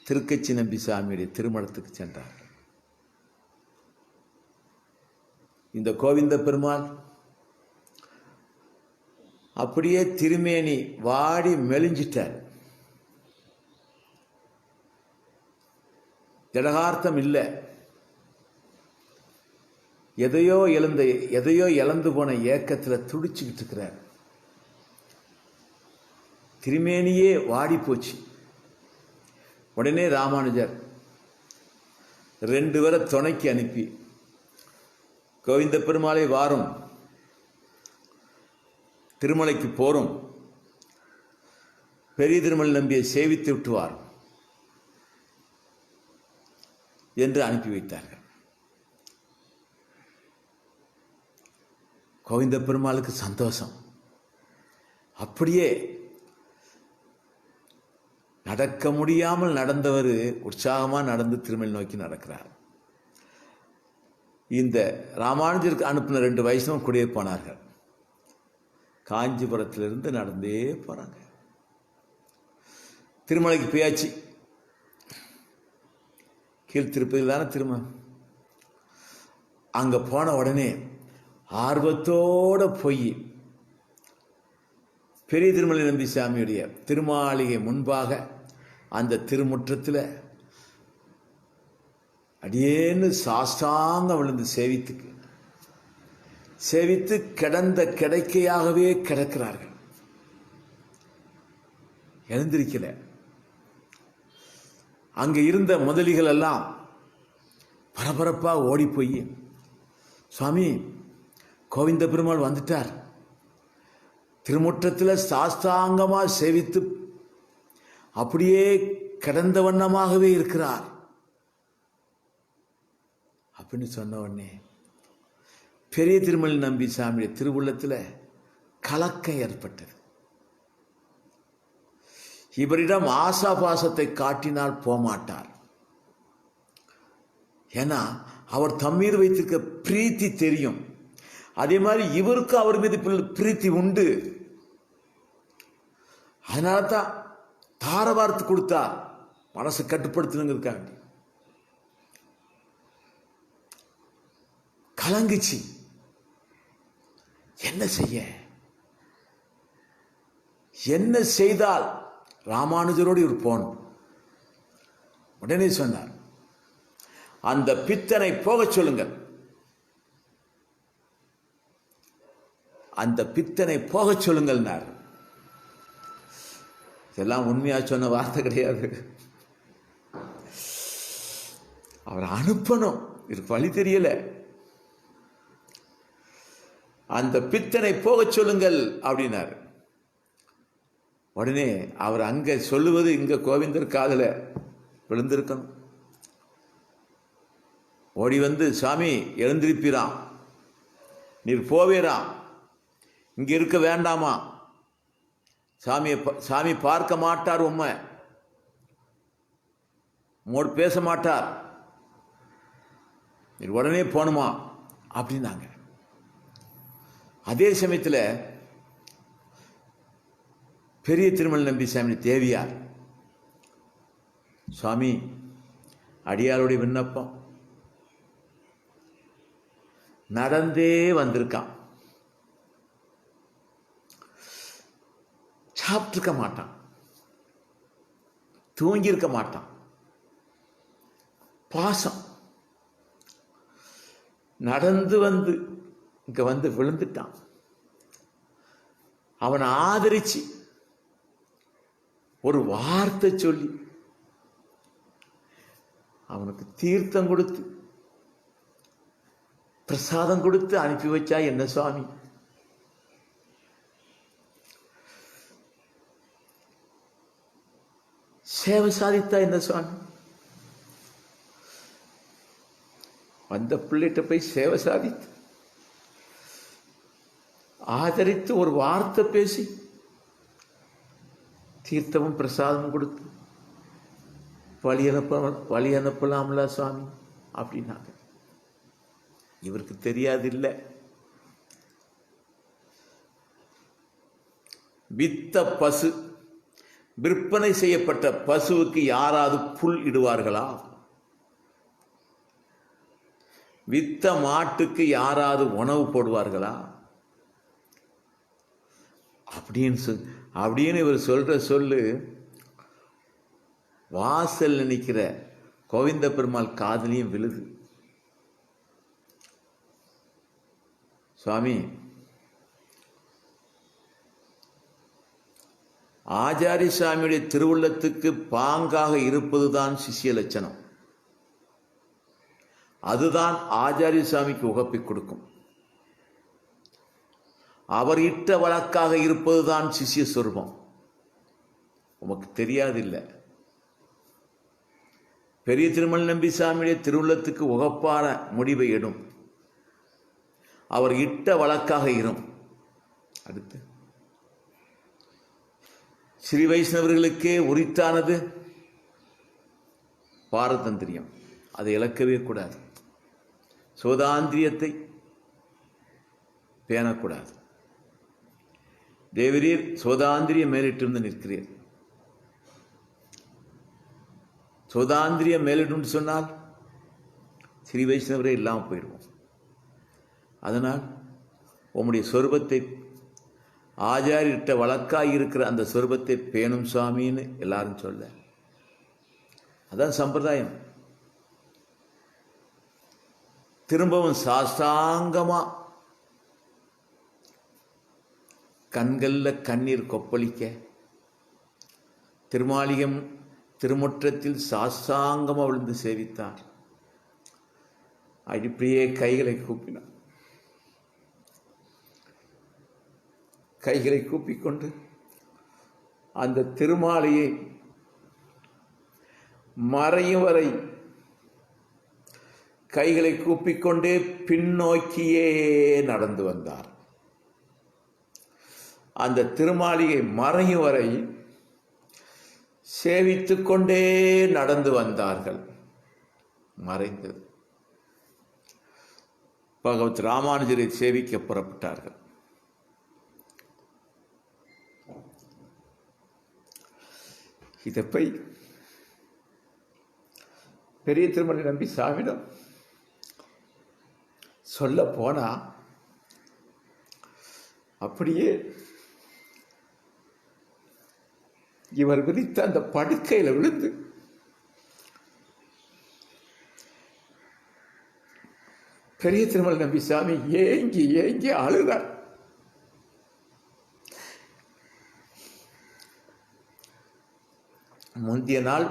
திருக்கச்சி நம்பி சாமியுடைய திருமணத்துக்கு சென்றார். இந்த கோவிந்த பெருமாள் அப்படியே திருமேனி வாடி மெலிஞ்சிட்டார். திடகார்த்தம் இல்லை. எதையோ இழந்து போன ஏக்கத்தில் துடிச்சுக்கிட்டு இருக்கிறார். திருமேனியே வாடி போச்சு. உடனே ராமானுஜர் 2 பேரை துணைக்கு அனுப்பி, கோவிந்த பெருமாளை வாரும், திருமலைக்கு போறோம், பெரிய திருமல் நம்பியை சேவித்து விட்டுவார் என்று அனுப்பி வைத்தார்கள். கோவிந்த பெருமாளுக்கு சந்தோஷம். அப்படியே நடக்க முடியாமல் நடந்தவர் உற்சாகமாக நடந்து திருமல் நோக்கி நடக்கிறார். இந்த ராமானுஜருக்கு அனுப்பின 2 வைஷ்ணவம் கூடயே போனார்கள். காஞ்சிபுரத்திலிருந்து நடந்தே போறாங்க. திருமலைக்கு போயாச்சு. கீழ் திருப்பதியில் தானே திருமணம். அங்கே போன உடனே ஆர்வத்தோடு போய் பெரிய திருமலை நம்பி சாமியுடைய திருமாளிகை முன்பாக அந்த திருமுற்றத்தில் அடியேன்னு சாஷ்டாங்கம் விழுந்து சேவித்து கிடந்த கிடைக்கையாகவே கிடக்கிறார்கள். எழுந்திருக்கல. அங்கே இருந்த முதலிகள் எல்லாம் பரபரப்பாக ஓடி போய், சுவாமி கோவிந்த பெருமாள் வந்துட்டார், திருமுற்றத்தில் சாஷ்டாங்கமாக சேவித்து அப்படியே கிடந்த வண்ணமாகவே இருக்கிறார் அப்படின்னு சொன்ன உடனே பெரிய திருமலை நம்பி சாமியுடைய திருவுள்ளத்தில் கலக்கம் ஏற்பட்டது. இவரிடம் ஆசாபாசத்தை காட்டினால் போமாட்டார். ஏன்னா அவர் தம்மீது வைத்திருக்க பிரீத்தி தெரியும். அதே மாதிரி இவருக்கு அவர் மீது பிரீத்தி உண்டு. அதனால தான் தாரவார்த்து கொடுத்தா மனசை கட்டுப்படுத்தணுங்கிறதுக்காக கலங்குச்சு. என்ன செய்தால் ராமானுஜரோடு இவர் போகணும். உடனே சொன்னார், அந்த பித்தனை போகச் சொல்லுங்கள், அந்த பித்தனை போகச் சொல்லுங்கள்னார். இதெல்லாம் உண்மையா சொன்ன வார்த்தை கிடையாது. அவர் அனுப்பணும், இதுக்கு வழி தெரியல. அந்த பித்தனை போகச் சொல்லுங்கள் அப்படின்னார். உடனே அவர் அங்க சொல்லுவது இங்க கோவிந்தர் காதுல விழுந்திருக்கணும். ஓடி வந்து, சாமி எழுந்திருப்பிறான், நீர் போவேறான், இங்க இருக்க வேண்டாமா, சாமி பார்க்க மாட்டார், உண்மை மோடு பேச மாட்டார், நீர் உடனே போகணுமா அப்படின்னாங்க. அதே சமயத்தில் பெரிய திருமலை நம்பி சாமி தேவியார், சுவாமி அடியாருடைய விண்ணப்பம், நடந்தே வந்திருக்கான், சாப்பிட்டுருக்க மாட்டான், தூங்கியிருக்க மாட்டான், பாசம், நடந்து வந்து இங்க வந்து விழுந்துட்டான். அவனை ஆதரிச்சு ஒரு வார்த்தை சொல்லி அவனுக்கு தீர்த்தம் கொடுத்து பிரசாதம் கொடுத்து அனுப்பி வச்சா என்ன சுவாமி? சேவை சாதித்தா என்ன சுவாமி? அந்த பிள்ளைகிட்ட போய் சேவை சாதித்து ஆதரித்து ஒரு வார்த்தை பேசி தீர்த்தமும் பிரசாதமும் கொடுத்து வழி அனுப்பலாம்ல சுவாமி அப்படின்னாங்க. இவருக்கு தெரியாது இல்லை. வித்த பசு, விற்பனை செய்யப்பட்ட பசுவுக்கு யாராவது புல் இடுவார்களா? வித்த மாட்டுக்கு யாராவது உணவு போடுவார்களா? அப்படின்னு இவர் சொல்ற சொல்லு வாசல் நிற்கிற கோவிந்த பெருமாள் காதலியும் விழுது. சுவாமி, ஆச்சாரிய சுவாமியுடைய திருவுள்ளத்துக்கு பாங்காக இருப்பதுதான் சிஷ்ய லட்சணம். அதுதான் ஆச்சாரிய சுவாமிக்கு உகப்பை கொடுக்கும். அவர் இட்ட வழக்காக இருப்பதுதான் சிஷ்ய சொரூபம். உமக்கு தெரியாதில்லை. பெரிய திருமல் நம்பி சாமியுடைய திருவுள்ளத்துக்கு உகப்பான முடிவை எடும். அவர் இட்ட வழக்காக இரும். அடுத்து ஸ்ரீ வைஷ்ணவர்களுக்கே உரித்தானது பாரதந்திரியம். அதை இழக்கவே கூடாது. சோதாந்திரியத்தை பேணக்கூடாது. தேவரீர் சோதாந்திரியம் மேலிட்டிருந்து நிற்கிறீர். சோதாந்திரியம் மேலிட்டு சொன்னால் ஸ்ரீ வைஷ்ணவரே இல்லாமல் போயிடுவோம். அதனால் உம்முடைய சொரூபத்தை, ஆச்சாரியிட்ட வழக்காய் இருக்கிற அந்த சொரூபத்தை பேணும் சுவாமின்னு எல்லாரும் சொல்ல. அதான் சம்பிரதாயம். திரும்பவும் சாஷ்டாங்கமா கண்கள்ல கண்ணீர் கொப்பளிக்க திருமாளிகம் திருமுற்றத்தில் சாஷ்டாங்கமா விழுந்து சேவித்தார். அடிப்படியே கைகளை கூப்பினார். கைகளை கூப்பிக்கொண்டு அந்த திருமாலையை மறையும் வரை கைகளை கூப்பிக்கொண்டே பின்னோக்கியே நடந்து வந்தார். அந்த திருமாளிகை மறையும் வரை சேவித்துக் கொண்டே நடந்து வந்தார்கள். மறைந்தது. பகவத் ராமானுஜரை சேவிக்க புறப்பட்டார்கள். இதை போய் பெரிய திருமலை நம்பி சாமியிடம் சொல்ல போனா அப்படியே இவர் விரித்த அந்த படுக்கையில விழுந்து பெரிய திருமலை நம்பி சாமி ஏங்கி ஏங்கி அழுதார். முந்தைய நாள்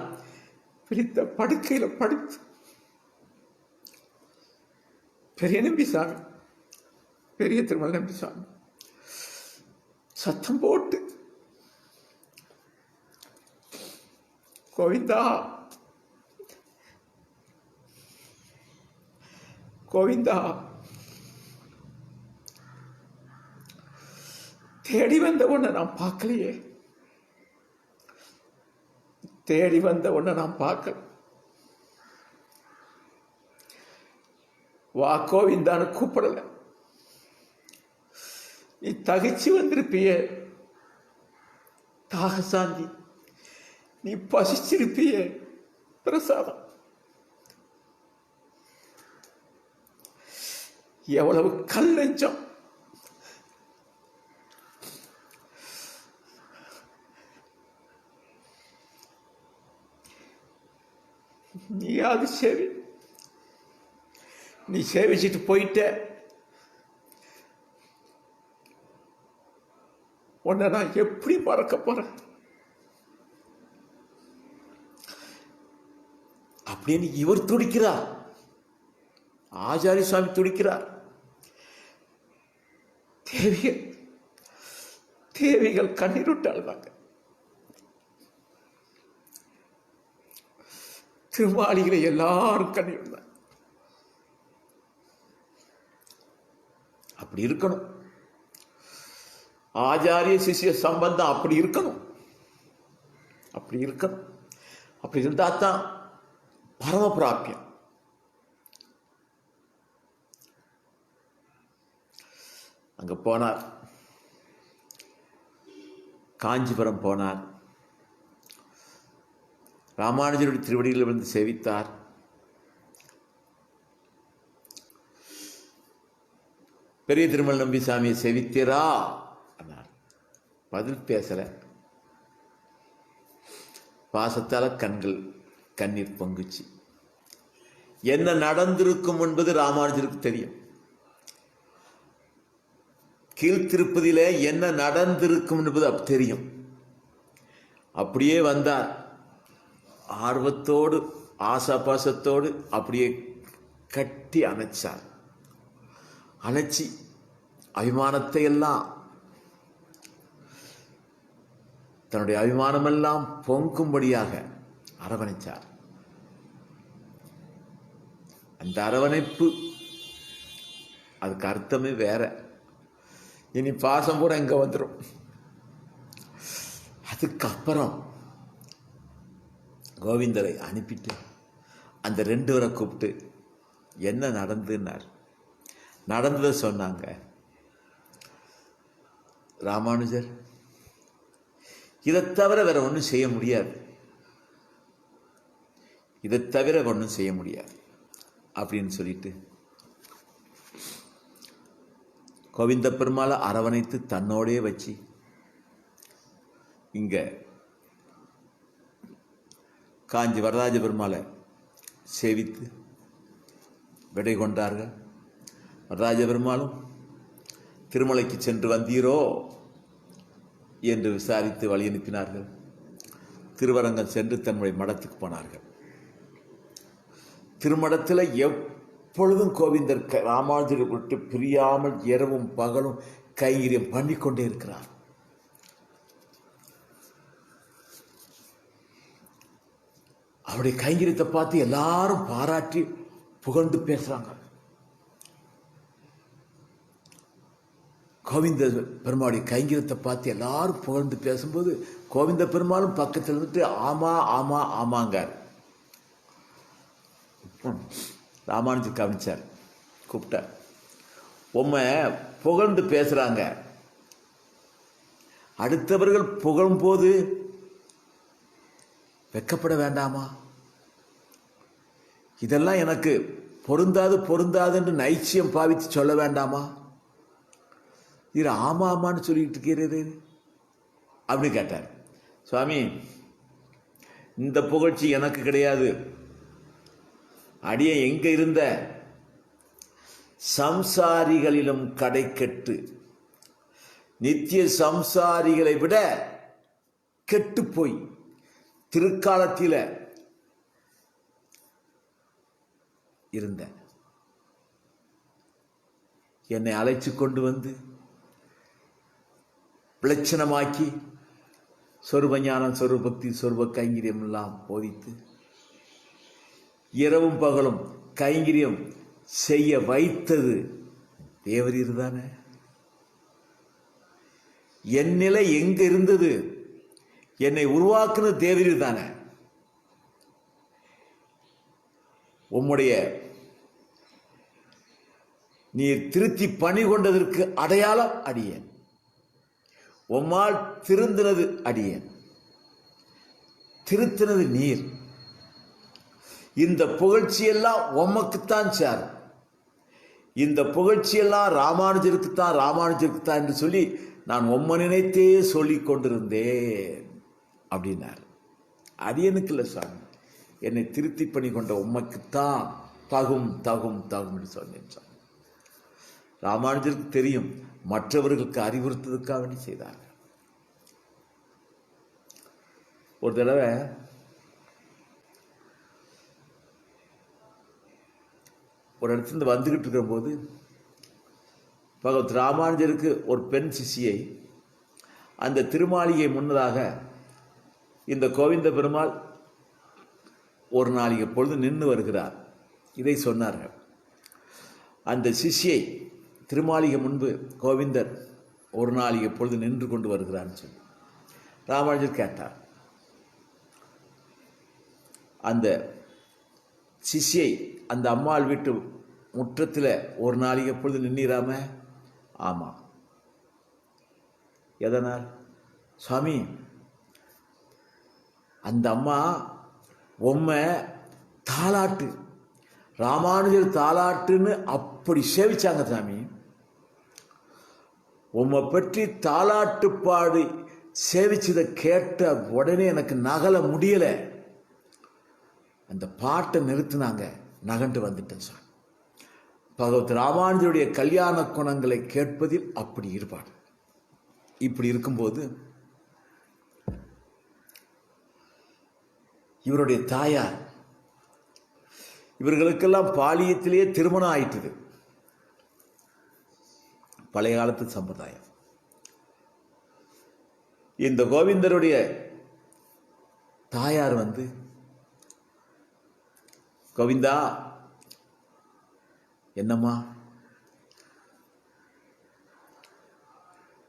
பிரித்த படுக்கையில படுத்து பெரிய நம்பி சாமி, பெரிய திருமலை நம்பி சாமி சத்தம் போட்டு கோவிந்தா கோவிந்தா, தேடி வந்த உன்னை நான் பார்க்கலையே, தேடி வந்த உன்னை நான் பார்க்கல, வா கோவிந்தான்னு கூப்பிடல, நீ தகிச்சு வந்திருப்பிய தாகசாந்தி, நீ பசிச்சிருப்பிய பிரசாதம், எவ்வளவு கல் நெஞ்சம், நீயாவது சேவி, நீ சேவிச்சுட்டு போயிட்ட, உன்னை நான் எப்படி மறக்க போறேன் அப்படின்னு இவர் துடிக்கிறார். ஆச்சாரிய சுவாமி துடிக்கிறார். தேவிகள் கண்ணீர் விட்டு அழுதாங்க. திருமாளிகளை எல்லாரும் கண்ணீர் விட்டாங்க. அப்படி இருக்கணும். ஆச்சாரிய சிஷ்ய சம்பந்தம் அப்படி இருக்கணும். அப்படி இருக்கணும். அப்படி இருந்தா தான் பரம பிராபியம். அங்கே போனார், காஞ்சிபுரம் போனார், ராமானுஜருடைய திருவடிகளில் வந்து சேவித்தார். பெரிய திருமல் நம்பிசாமியை சேவித்தீரா என்றார். பதில் பேசல. பாசத்தால கண்ணீர் பொங்குச்சு. என்ன நடந்திருக்கும் என்பது ராமானுஜருக்கு தெரியும். கீழ்த்திருப்பதிலே என்ன நடந்திருக்கும் என்பது தெரியும். அப்படியே வந்தார், ஆர்வத்தோடு ஆசாபாசத்தோடு அப்படியே கட்டி அணைச்சார். அணைச்சி அபிமானத்தை எல்லாம், தன்னுடைய அபிமானமெல்லாம் பொங்கும்படியாக அரவணைச்சார். அந்த அரவணைப்பு, அதுக்கு அர்த்தமே வேற. இனி பாசம் கூட இங்க வந்துடும். அதுக்கப்புறம் கோவிந்தரை அனுப்பிட்டு அந்த 2 பேரை கூப்பிட்டு என்ன நடந்துன்னார். நடந்ததை சொன்னாங்க. ராமானுஜர், இதை தவிர வேற ஒன்றும் செய்ய முடியாது, இதை தவிர ஒன்றும் செய்ய முடியாது அப்படின்னு சொல்லிட்டு கோவிந்த பெருமாளை அரவணைத்து தன்னோடே வச்சு இங்க காஞ்சி வரராஜ பெருமாளை சேவித்து விடை கொண்டார்கள். வரராஜ பெருமாளும் திருமலைக்கு சென்று வந்தீரோ என்று விசாரித்து வழி அனுப்பினார்கள். திருவரங்கம் சென்று தன்னுடைய மடத்துக்கு போனார்கள். திருமடத்தில் எப்பொழுதும் கோவிந்தர் ராமானுஜரை விட்டு பிரியாமல் இரவும் பகலும் கைங்கரியம் பண்ணிக்கொண்டே இருக்கிறார். அவருடைய கைங்கரியத்தை பார்த்து எல்லாரும் பாராட்டி புகழ்ந்து பேசுறாங்க. கோவிந்த பெருமாளுடைய கைங்கரியத்தை பார்த்து எல்லாரும் புகழ்ந்து பேசும்போது கோவிந்த பெருமாளும் பக்கத்தில் இருந்துட்டு ஆமா ஆமா ஆமாங்கார். ராமானுஜர் கவனிச்சார், கூப்பிட்டார். உம்மை புகழ்ந்து பேசுறாங்க, அடுத்தவர்கள் புகழும் போது வெக்கப்பட வேண்டாமா? இதெல்லாம் எனக்கு பொருந்தாது என்று நைச்சியம் பாவித்து சொல்ல வேண்டாமா? இது ஆமா ஆமான்னு சொல்லிட்டு இருக்கிறது அப்படின்னு கேட்டார். சுவாமி, இந்த புகழ்ச்சி எனக்கு கிடையாது. அடியே எங்க இருந்த சம்சாரிகளிலும் கடைக்கெட்டு, நித்திய சம்சாரிகளை விட கெட்டு போய் திருக்காலத்தில் இருந்த என்னை அழைச்சு கொண்டு வந்து விளச்சனமாக்கி சொருப ஞானம், சொருப பக்தி, சொருப கைங்கரியம் எல்லாம் போதித்து இரவும் பகலும் கைங்கரியம் செய்ய வைத்தது தேவரீர் தானே. என் நிலை எங்க இருந்தது? என்னை உருவாக்குனது தேவரீர் தானே. உம்முடைய நீர் திருத்தி பணி கொண்டதற்கு அடையாளம் அடியேன். உம்மால் திருந்தினது அடியேன், திருத்தினது நீர். இந்த புகழ்ச்சியெல்லாம் உமக்குத்தான் சார். இந்த புகழ்ச்சியெல்லாம் ராமானுஜருக்குத்தான் என்று சொல்லி நான் உம்மை நினைத்தே சொல்லிக் கொண்டிருந்தேன் அப்படின்னார். அடியனுக்கு இல்லை சாமி, என்னை திருத்தி பண்ணி கொண்ட உமக்குத்தான் தகும் தகும் தகும் என்று சொன்னேன் சாமி. ராமானுஜருக்கு தெரியும், மற்றவர்களுக்கு அறிவுறுத்ததுக்காக வேண்டி செய்தார். ஒரு தடவை ஒரு இடத்துல வந்துகிட்டு இருக்கிற போது பகவத் ராமானுஜருக்கு ஒரு பெண் சிஷியை அந்த திருமாளிகை முன்னதாக இந்த கோவிந்த பெருமாள் ஒரு நாளிகை பொழுது நின்று வருகிறார். இதை சொன்னார்கள். அந்த சிஷியை திருமாளிகை முன்பு கோவிந்தர் ஒரு நாளிகை பொழுது நின்று கொண்டு வருகிறான்னு சொல்லி ராமானுஜர் கேட்டார். அந்த சிஷியை அந்த அம்மாள் வீட்டு முற்றத்தில் ஒரு நாளிகை பொழுது நின்னிராம, ஆமாம் எதனால்? சுவாமி, அந்த அம்மா உம்மை தாலாட்டு, ராமானுஜர் தாலாட்டுன்னு அப்படி சேவிச்சாங்க சாமி. உம்மை பற்றி தாலாட்டு பாடி சேவிச்சதை கேட்ட உடனே எனக்கு நகல முடியலை. அந்த பாட்டை நிறுத்தினாங்க, நகண்டு வந்துட்டேன் சார். பகவத் ராமானுஜருடைய கல்யாண குணங்களை கேட்பதில் அப்படி ஈடுபாடு. இப்படி இருக்கும்போது இவருடைய தாயார், இவர்களுக்கெல்லாம் பாலியத்திலேயே திருமணம் ஆயிட்டுது. பழைய காலத்து சம்பிரதாயம். இந்த கோவிந்தருடைய தாயார் வந்து, கோவிந்தா, என்னம்மா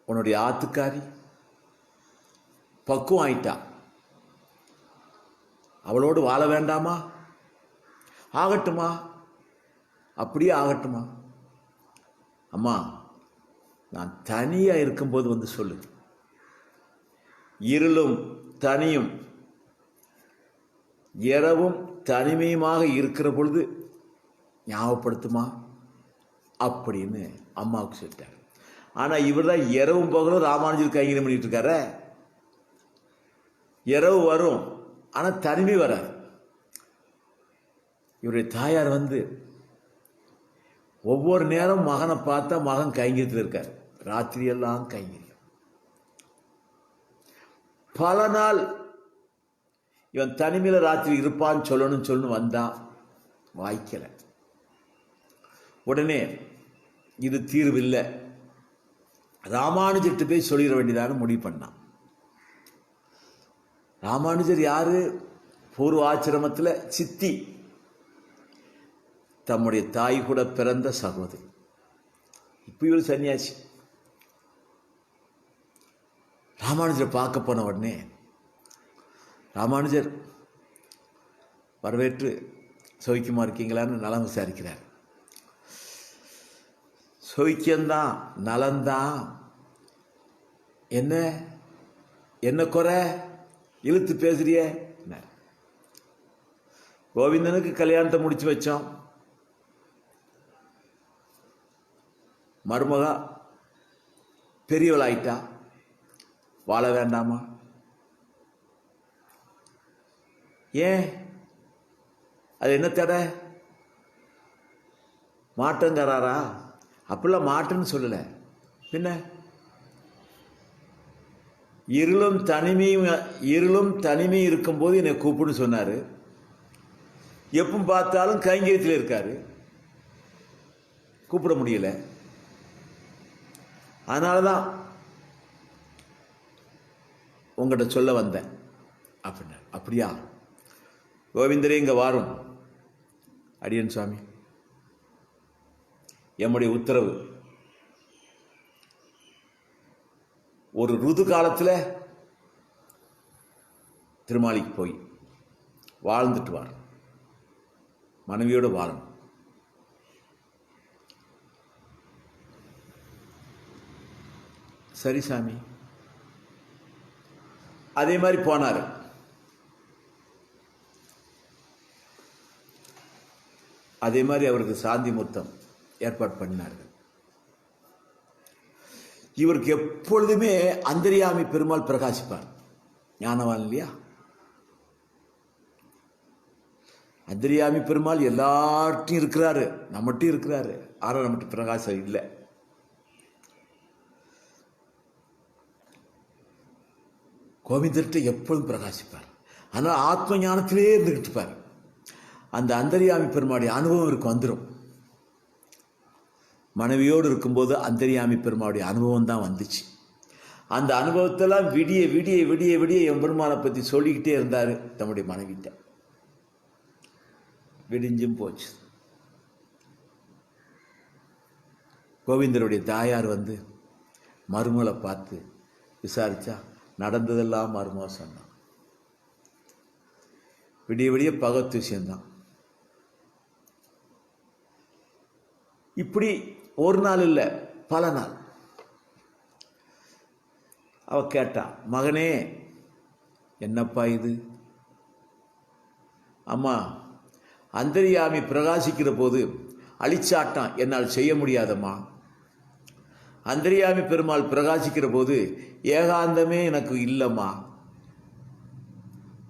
உன்னுடைய ஆத்துக்காரி பக்குவம் ஆயிட்டா, அவளோடு வாழ வேண்டாமா? ஆகட்டுமா, அப்படியே ஆகட்டுமா. அம்மா, நான் தனியாக இருக்கும்போது வந்து சொல்லு. இருளும் தனியும் இரவும் தனிமையுமாக இருக்கிற பொழுது ஞாபகப்படுத்துமா அப்படின்னு அம்மாவுக்கு சொல்லிட்டார். ஆனால் இவர் தான் இரவும் பகலும் ராமானுஜர் கைங்கரியம் பண்ணிட்டு இருக்காரு. இரவு வரும், ஆனால் தனிமை வராது. இவருடைய தாயார் வந்து ஒவ்வொரு நேரம் மகனை பார்த்தா மகன் கைங்கரியத்தில் இருக்கார். ராத்திரியெல்லாம் கைங்கரியம். பல நாள் இவன் தனிமையில் ராத்திரி இருப்பான்னு சொல்லணும்னு வந்தான், வாய்க்கலை. உடனே இது தீர்வில்லை, ராமானுஜர்கிட்ட போய் சொல்லிட வேண்டியதான முடிவு பண்ணான். ராமானுஜர் யாரு? பூர்வ ஆசிரமத்தில் சித்தி, தம்முடைய தாய் கூட பிறந்த சகோதரி. இப்போ இவர் சன்னியாசி. ராமானுஜரை பார்க்க போன உடனே ராமானுஜர் வரவேற்று சௌக்கியமா இருக்கீங்களான்னு நலம் விசாரிக்கிறார். சௌக்கியம்தான், நலந்தான். என்ன என்ன குறை? இழுத்து பேசுறிய? கோவிந்தனுக்கு கல்யாணத்தை முடிச்சு வச்சோம். மருமகா பெரியவளாயிட்டா, வாழ வேண்டாமா? ஏன்? அது என்ன தடை? மாட்டங்கிறாரா? அப்படிலாம் மாட்டுன்னு சொல்லலை. பின்ன இருளும் தனிமையும் இருக்கும்போது என்னை கூப்பிடுன்னு சொன்னார். எப்போ பார்த்தாலும் கைங்கரியத்தில் இருக்காரு, கூப்பிட முடியல. அதனால தான் உங்கள்கிட்ட சொல்ல வந்தேன் அப்படின்னா. அப்படியா கோவிந்தரே, இங்கே வாரும். அடியன் சுவாமி, எம்முடைய உத்தரவு, ஒரு ருது காலத்தில் திருமாலிக்கு போய் வாழ்ந்துட்டு வார், மனைவியோடு வாழணும். சரி சாமி. அதே மாதிரி போனார். அதே மாதிரி அவருக்கு சாந்தி முத்தம் ஏற்பாடு பண்ணினார்கள். இவருக்கு எப்பொழுதுமே அந்தரியாமி பெருமாள் பிரகாசிப்பார். ஞானவான் இல்லையா? அந்தரியாமி பெருமாள் எல்லார்ட்டையும் இருக்கிறாரு, நம்மகிட்டையும் இருக்கிறாரு. ஆனால் நம்மகிட்ட பிரகாசம் இல்லை. கோவிந்தர்கிட்ட எப்பொழுதும் பிரகாசிப்பார். ஆனால் ஆத்ம ஞானத்திலே இருந்துகிட்டு இருப்பார். அந்த அந்தரியாமி பெருமாளுடைய அனுபவம் இவருக்கு வந்துடும். மனைவியோடு இருக்கும்போது அந்தரியாமி பெருமாளுடைய அனுபவம் தான் வந்துச்சு. அந்த அனுபவத்தெல்லாம் விடிய விடிய விடிய விடிய எம்பெருமானை பற்றி சொல்லிக்கிட்டே இருந்தார் தம்முடைய மனைவிட்ட. விடிஞ்சும் போச்சு. கோவிந்தருடைய தாயார் வந்து மருமகளை பார்த்து விசாரிச்சா நடந்ததெல்லாம் மருமக சொன்னான். விடிய விடிய பகவத் விஷயம்தான். இப்படி ஒரு நாள் இல்லை, பல நாள். அவ கேட்டா, மகனே என்னப்பா இது? அம்மா, அந்தரியாமி பிரகாசிக்கிற போது அழிச்சாட்டம் என்னால் செய்ய முடியாதம்மா. அந்தரியாமி பெருமாள் பிரகாசிக்கிற போது ஏகாந்தமே எனக்கு இல்லைம்மா.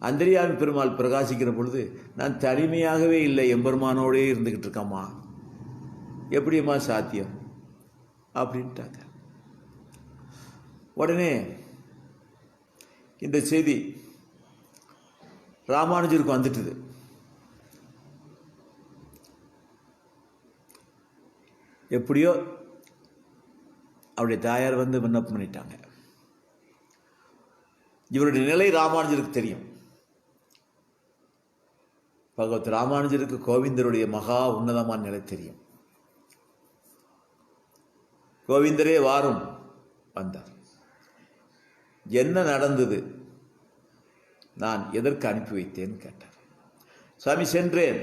அந்தரியாமி பெருமாள் பிரகாசிக்கிற பொழுது நான் தனிமையாகவே இல்லை, எம்பெருமானோடே இருந்துக்கிட்டு இருக்கம்மா. எப்படியம்மா சாத்தியம் அப்படின்ட்டாங்க. உடனே இந்த செய்தி ராமானுஜருக்கு வந்துட்டுது. எப்படியோ அவருடைய தாயார் வந்து விண்ணப்பம் பண்ணிட்டாங்க. இவருடைய நிலை ராமானுஜருக்கு தெரியும். பகவத் ராமானுஜருக்கு கோவிந்தருடைய மகா உன்னதமான நிலை தெரியும். கோவிந்தரே வாரும் வந்தார். என்ன நடந்தது, நான் எதற்கு அனுப்பி வைத்தேன்னு கேட்டார். சுவாமி, சென்றேன்.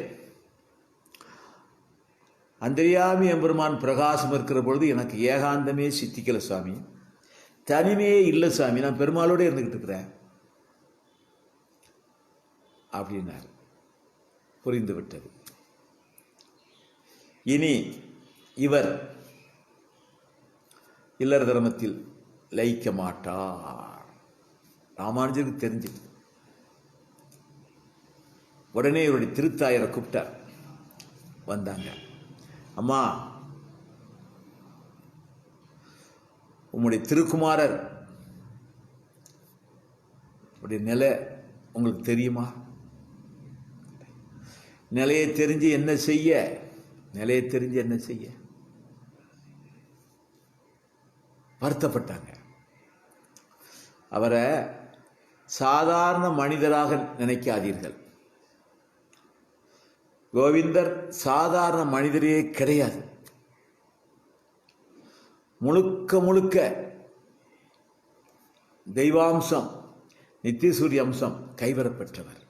அந்தரியாமி எம்பெருமான் பிரகாசம் இருக்கிற பொழுது எனக்கு ஏகாந்தமே சித்திக்கல சுவாமி, தனிமையே இல்லை சுவாமி, நான் பெருமாளோடு இருந்துக்கிட்டு இருக்கிறேன் அப்படின்னார். புரிந்து விட்டது. இனி இவர் இல்லற தர்மத்தில் லயிக்க மாட்டார். ராமானுஜருக்கு தெரிஞ்சது. உடனே இவருடைய திருத்தாயரை கூப்பிட்டார். வந்தாங்க. அம்மா, உம்முடைய திருக்குமாரர் உடைய நிலை உங்களுக்கு தெரியுமா? நிலையை தெரிஞ்சு என்ன செய்ய? நிலையை தெரிஞ்சு என்ன செய்ய? வருத்தப்பட்டாங்க. அவரை சாதாரண மனிதராக நினைக்காதீர்கள். கோவிந்தர் சாதாரண மனிதரே கிடையாது. முழுக்க முழுக்க தெய்வாம்சம், நித்தியசூரிய அம்சம் கைவரப்பெற்றவர்.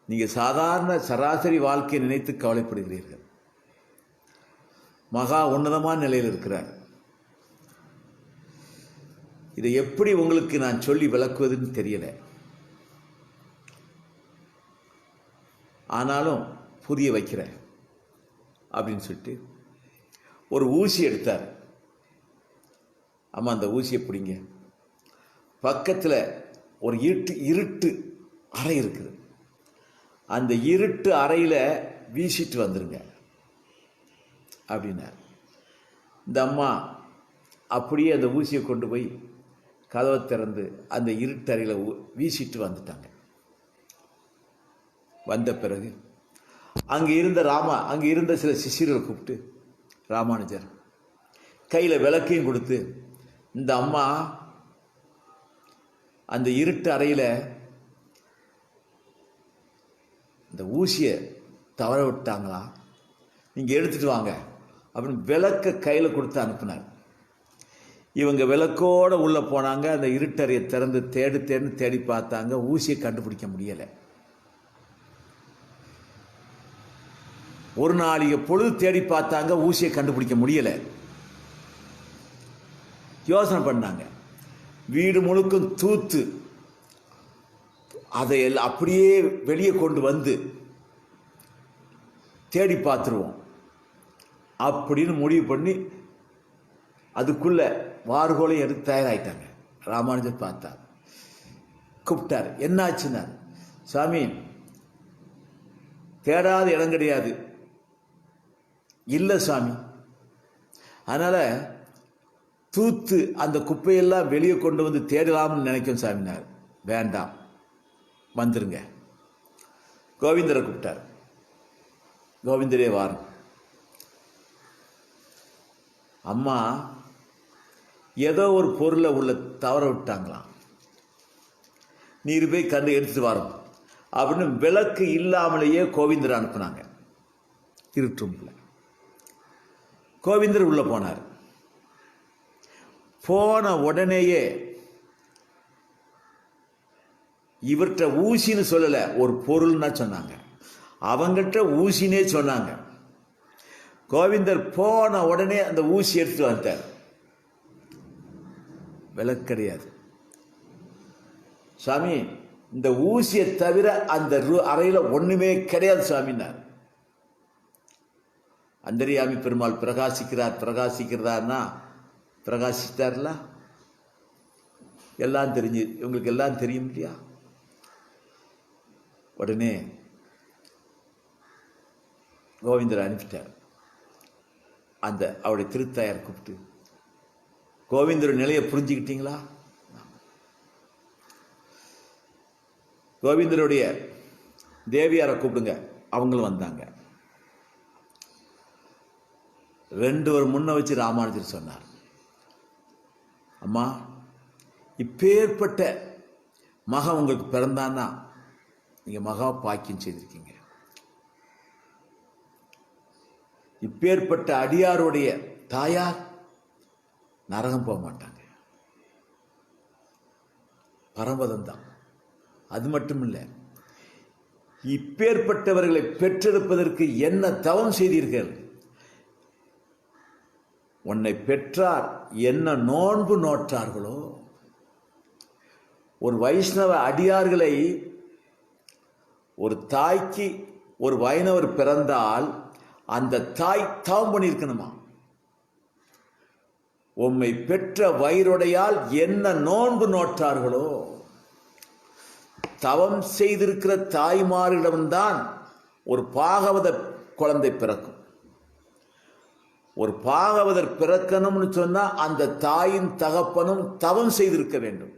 நீங்க சாதாரண சராசரி வாழ்க்கையை நினைத்து கவலைப்படுகிறீர்கள். மகா உன்னதமான நிலையில் இருக்கிறார். இதை எப்படி உங்களுக்கு நான் சொல்லி விளக்குவதுன்னு தெரியல. ஆனாலும் புரிய வைக்கிறேன் அப்படின்னு சொல்லிட்டு ஒரு ஊசி எடுத்தார். அம்மா, அந்த ஊசியை பிடிங்க. பக்கத்தில் ஒரு இருட்டு அறை இருக்குது. அந்த இருட்டு அறையில் வீசிட்டு வந்துருங்க அப்படின்னார். இந்த அம்மா அப்படியே அந்த ஊசியை கொண்டு போய் கதவை திறந்து அந்த இருட்டு அறையில் வீசிட்டு வந்துட்டாங்க. வந்த பிறகு அங்கே இருந்த சில சிஷ்யர்களை கூப்பிட்டு ராமானுஜர் கையில் விளக்கையும் கொடுத்து, இந்த அம்மா அந்த இருட்டு அறையில் இந்த ஊசியை தவற விட்டாங்களா, நீங்கள் எடுத்துட்டு வாங்க அப்படின்னு விளக்க கையில் கொடுத்து அனுப்புனார். இவங்க விளக்கோடு உள்ளே போனாங்க. அந்த இருட்டறையை திறந்து தேடி பார்த்தாங்க. ஊசியை கண்டுபிடிக்க முடியலை. ஒரு நாளைக்கு பொழுது தேடி பார்த்தாங்க, ஊசியை கண்டுபிடிக்க முடியலை. யோசனை பண்ணாங்க. வீடு முழுக்கும் தூத்து, அதை அப்படியே வெளியே கொண்டு வந்து தேடி பார்த்துருவோம் அப்படின்னு முடிவு பண்ணி அதுக்குள்ள வார்கோலை எடுத்து தயாராகிட்டாங்க. ராமானுஜர் பார்த்தார், கூப்பிட்டார். என்னாச்சுன்னார். சாமி, தேடாத இடம் கிடையாது. இல்லை சாமி, அதனால் தூத்து அந்த குப்பையெல்லாம் வெளியே கொண்டு வந்து தேடலாம்னு நினைக்கும் சாமினார். வேண்டாம், வந்துருங்க. கோவிந்தரை கூப்பிட்டார். கோவிந்தரே வாரும். அம்மா ஏதோ ஒரு பொருளை உள்ள தவற விட்டாங்களாம், நீர் போய் கண்டு எடுத்துட்டு வரோம் அப்படின்னு விளக்கு இல்லாமலேயே கோவிந்தரை அனுப்புனாங்க. இருட்டும்ல கோவிந்தர் உள்ள போனார். போன உடனேயே இவர்கிட்ட ஊசின்னு சொல்லலை, ஒரு பொருள்னா சொன்னாங்க. அவங்ககிட்ட ஊசினே சொன்னாங்க. கோவிந்தர் போன உடனே அந்த ஊசி எடுத்துட்டு வந்தார். விளக்கு கிடையாது. சாமி, இந்த ஊசியை தவிர அந்த அறையில் ஒன்றுமே கிடையாது சாமின்னார். அந்தரியாமி பெருமாள் பிரகாசிக்கிறதான்னா பிரகாசித்தார்ல, எல்லாம் தெரிஞ்சு, இவங்களுக்கு எல்லாம் தெரியும் இல்லையா? உடனே கோவிந்தர் அனுப்பிட்டார். அந்த அவருடைய திருத்தாயார் கூப்பிட்டு, கோவிந்தர் நிலையை புரிஞ்சுக்கிட்டீங்களா? கோவிந்தருடைய தேவியாரை கூப்பிடுங்க. அவங்களும் வந்தாங்க. 2 ஒரு முன்ன வச்சு ராமானுஜர் சொன்னார், அம்மா, இப்பேற்பட்ட மகன் உங்களுக்கு பிறந்தான்னா நீங்க மகா பாக்கியம் செய்திருக்கீங்க. இப்பேற்பட்ட அடியாருடைய தாயார் நரகம் போக மாட்டாங்க, பரமதம் தான். அது மட்டும் இல்லை, இப்பேற்பட்டவர்களை பெற்றெடுப்பதற்கு என்ன தவம் செய்தீர்கள்? உன்னை பெற்றார் என்ன நோன்பு நோற்றார்களோ. ஒரு வைஷ்ணவ அடியார்களை, ஒரு தாய்க்கு ஒரு வைணவர் பிறந்தால் அந்த தாய் தவம் பண்ணியிருக்கணுமா? உம்மை பெற்ற வயிறுடையால் என்ன நோன்பு நோற்றார்களோ. தவம் செய்திருக்கிற தாய்மார்களிடம்தான் ஒரு பாகவத குழந்தை பிறக்கும். ஒரு பாகவதர் பிறக்கணும்னு சொன்னா அந்த தாயின் தகப்பனும் தவம் செய்திருக்க வேண்டும்.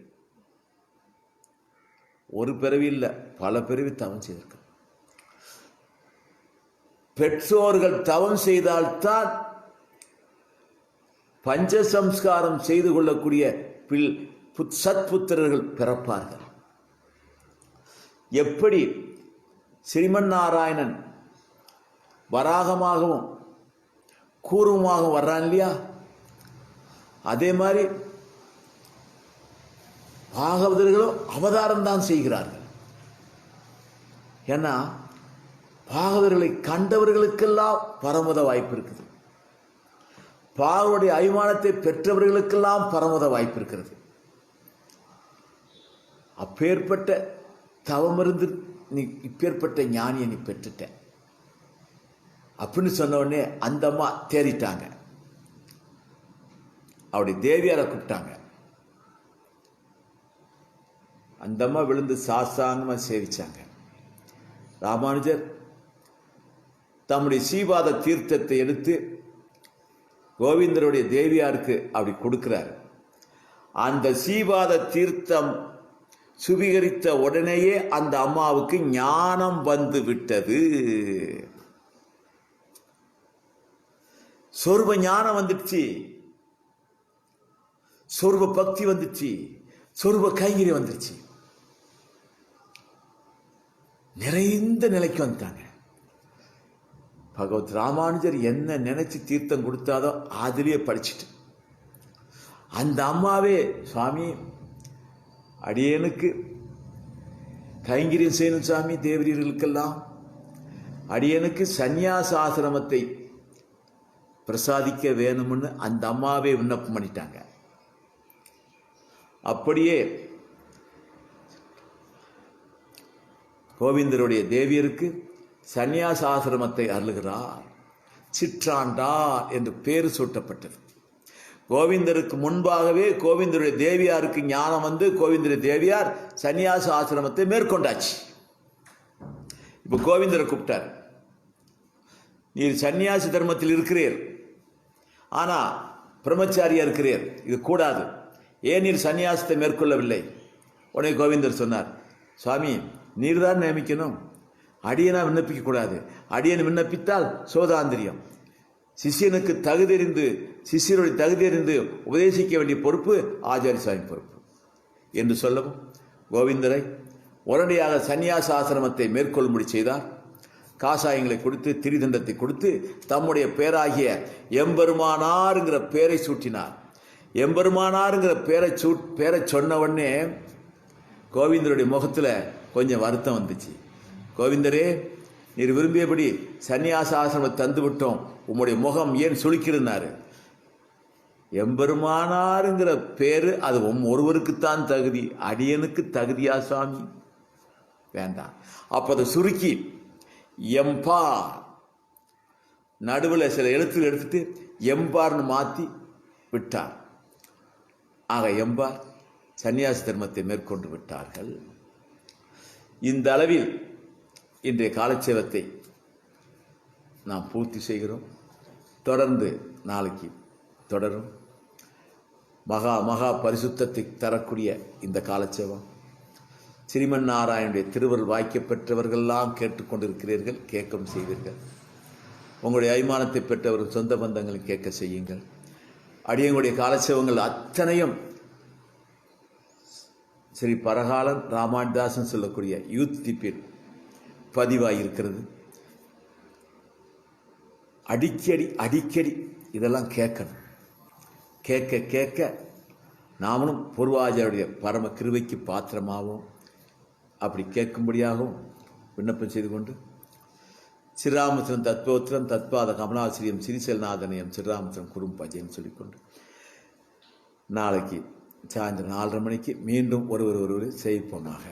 ஒரு பிறவி இல்லை, பல பிறவி தவம் செய்திருக்க. பெற்றோர்கள் தவம் செய்தால்தான் பஞ்சசம்ஸ்காரம் செய்து கொள்ளக்கூடிய சத்புத்திரர்கள் பிறப்பார்கள். எப்படி ஸ்ரீமன் நாராயணன் வராகமாகவும் கூர்மமாக வர்றான் இல்லையா, அதே மாதிரி பாகவதர்களும் அவதாரம் தான் செய்கிறார்கள். ஏன்னா பாகவதர்களை கண்டவர்களுக்கெல்லாம் பரமத வாய்ப்பு இருக்குது, பாகவருடைய அபிமானத்தை பெற்றவர்களுக்கெல்லாம் பரமத வாய்ப்பு இருக்கிறது. அப்பேற்பட்ட தவம் இருந்து நீ இப்பேற்பட்ட ஞானியை நீ பெற்றுட்ட அப்படின்னு சொன்ன உடனே அந்த அம்மா தேறிட்டாங்க. அவருடைய தேவியாரை கூப்பிட்டாங்க. அந்த அம்மா விழுந்து சாசாங்கமா சேவிச்சாங்க. ராமானுஜர் தம்முடைய சீபாத தீர்த்தத்தை எடுத்து கோவிந்தருடைய தேவியாருக்கு அப்படி கொடுக்கிறார். அந்த சீபாத தீர்த்தம் சுபீகரித்த உடனேயே அந்த அம்மாவுக்கு ஞானம் வந்து விட்டது. சொர்வ ஞானம் வந்துடுச்சு, சொர்வ பக்தி வந்துச்சு, சொர்வ கைங்கரி வந்துருச்சு. நிறைந்த நிலைக்கு வந்துட்டாங்க. பகவத் ராமானுஜர் என்ன நினைச்சு தீர்த்தம் கொடுத்தாதோ அதிலேயே படிச்சுட்டு அந்த அம்மாவே, சுவாமி அடியனுக்கு கைங்கரியம் செய்யணும் சுவாமி, தேவரீர்களுக்கெல்லாம் அடியனுக்கு சந்நியாசாசிரமத்தை பிரசாதிக்க வேணும்னு அந்த அம்மாவே விண்ணப்பம் பண்ணிட்டாங்க. அப்படியே கோவிந்தருடைய தேவியருக்கு சந்நியாசாசிரமத்தை அருளுகிறார். சிற்றாண்டார் என்று பேரு சூட்டப்பட்டது. கோவிந்தருக்கு முன்பாகவே கோவிந்தருடைய தேவியாருக்கு ஞானம் வந்து கோவிந்தருடைய தேவியார் சந்நியாச ஆசிரமத்தை மேற்கொண்டாச்சு. இப்போ கோவிந்தரை கூப்பிட்டார், நீர் சந்நியாசி தர்மத்தில் இருக்கிறீர், ஆனா பிரம்மச்சாரியா இருக்கிறீர், இது கூடாது, ஏன் நீர் சந்நியாசத்தை மேற்கொள்ளவில்லை? உடனே கோவிந்தர் சொன்னார், சுவாமி நீர் தான் நியமிக்கணும், அடியனா விண்ணப்பிக்க கூடாது. அடியன் விண்ணப்பித்தால் சோதாந்திரியம். சிஷியனுக்கு தகுதியறிந்து சிஷியருடைய தகுதியறிந்து உபதேசிக்க வேண்டிய பொறுப்பு ஆச்சாரிய சுவாமி பொறுப்பு என்று சொல்லவும் கோவிந்தரை உடனடியாக சந்நியாச ஆசிரமத்தை மேற்கொள்ளும்படி செய்தார். காசாயங்களை கொடுத்து திரிதண்டத்தை கொடுத்து தம்முடைய பேராகிய எம்பெருமானாருங்கிற பேரை சூட்டினார். எம்பெருமானாருங்கிற பேரை சொன்ன உடனே கோவிந்தருடைய முகத்தில் கொஞ்சம் வருத்தம் வந்துச்சு. கோவிந்தரே, நீர் விரும்பியபடி சந்நியாச ஆசிரமத்தை தந்து விட்டோம், உம்முடைய முகம் ஏன் சுளிக்கிறதுனாரு? எம்பெருமானாருங்கிற பேரு அது ஒருவருக்குத்தான் தகுதி, அடியனுக்கு தகுதியா சுவாமி? வேண்டாம். அப்போ அதை சுருக்கி எம்பார், நடுவில் சில எழுத்துக்கள் எடுத்துட்டு எம்பார்னு மாற்றி விட்டார். ஆக எம்பார் சன்னியாசி தர்மத்தை மேற்கொண்டு விட்டார்கள். இந்த அளவில் இன்றைய காலட்சேபத்தை நாம் பூர்த்தி செய்கிறோம். தொடர்ந்து நாளைக்கு தொடரும். மகா மகா பரிசுத்தத்தை தரக்கூடிய இந்த காலட்சேபம் ஸ்ரீமன் நாராயணுடைய திருவருள் வாய்க்கப் பெற்றவர்களெல்லாம் கேட்டுக்கொண்டிருக்கிறீர்கள், கேட்கவும் செய்வீர்கள். உங்களுடைய அபிமானத்தை பெற்றவர்கள் சொந்த பந்தங்களை கேட்க செய்யுங்கள். அடியங்களுடைய காலட்சேபங்கள் அத்தனையும் ஸ்ரீ பரகாலன் ராமானுஜதாசன் சொல்லக்கூடிய யூடியூப்பில் பதிவாயிருக்கிறது. அடிக்கடி இதெல்லாம் கேட்கணும். கேட்க கேட்க நாமளும் பூர்வாச்சாரியுடைய பரம கிருபைக்கு பாத்திரமாகவும் அப்படி கேட்கும்படியாகவும் விண்ணப்பம் செய்து கொண்டு ஸ்ரீராமச்சந்திரன் தத்வோத்திரம் தத்பாத கமலாசிரியம் ஸ்ரீசைலநாதனயம் ஸ்ரீராமச்சந்திரன் குறும் பஜைன்னு சொல்லிக்கொண்டு நாளைக்கு சாயந்தரம் 4:30 மணிக்கு மீண்டும் ஒருவர் சேவிப்போமாக.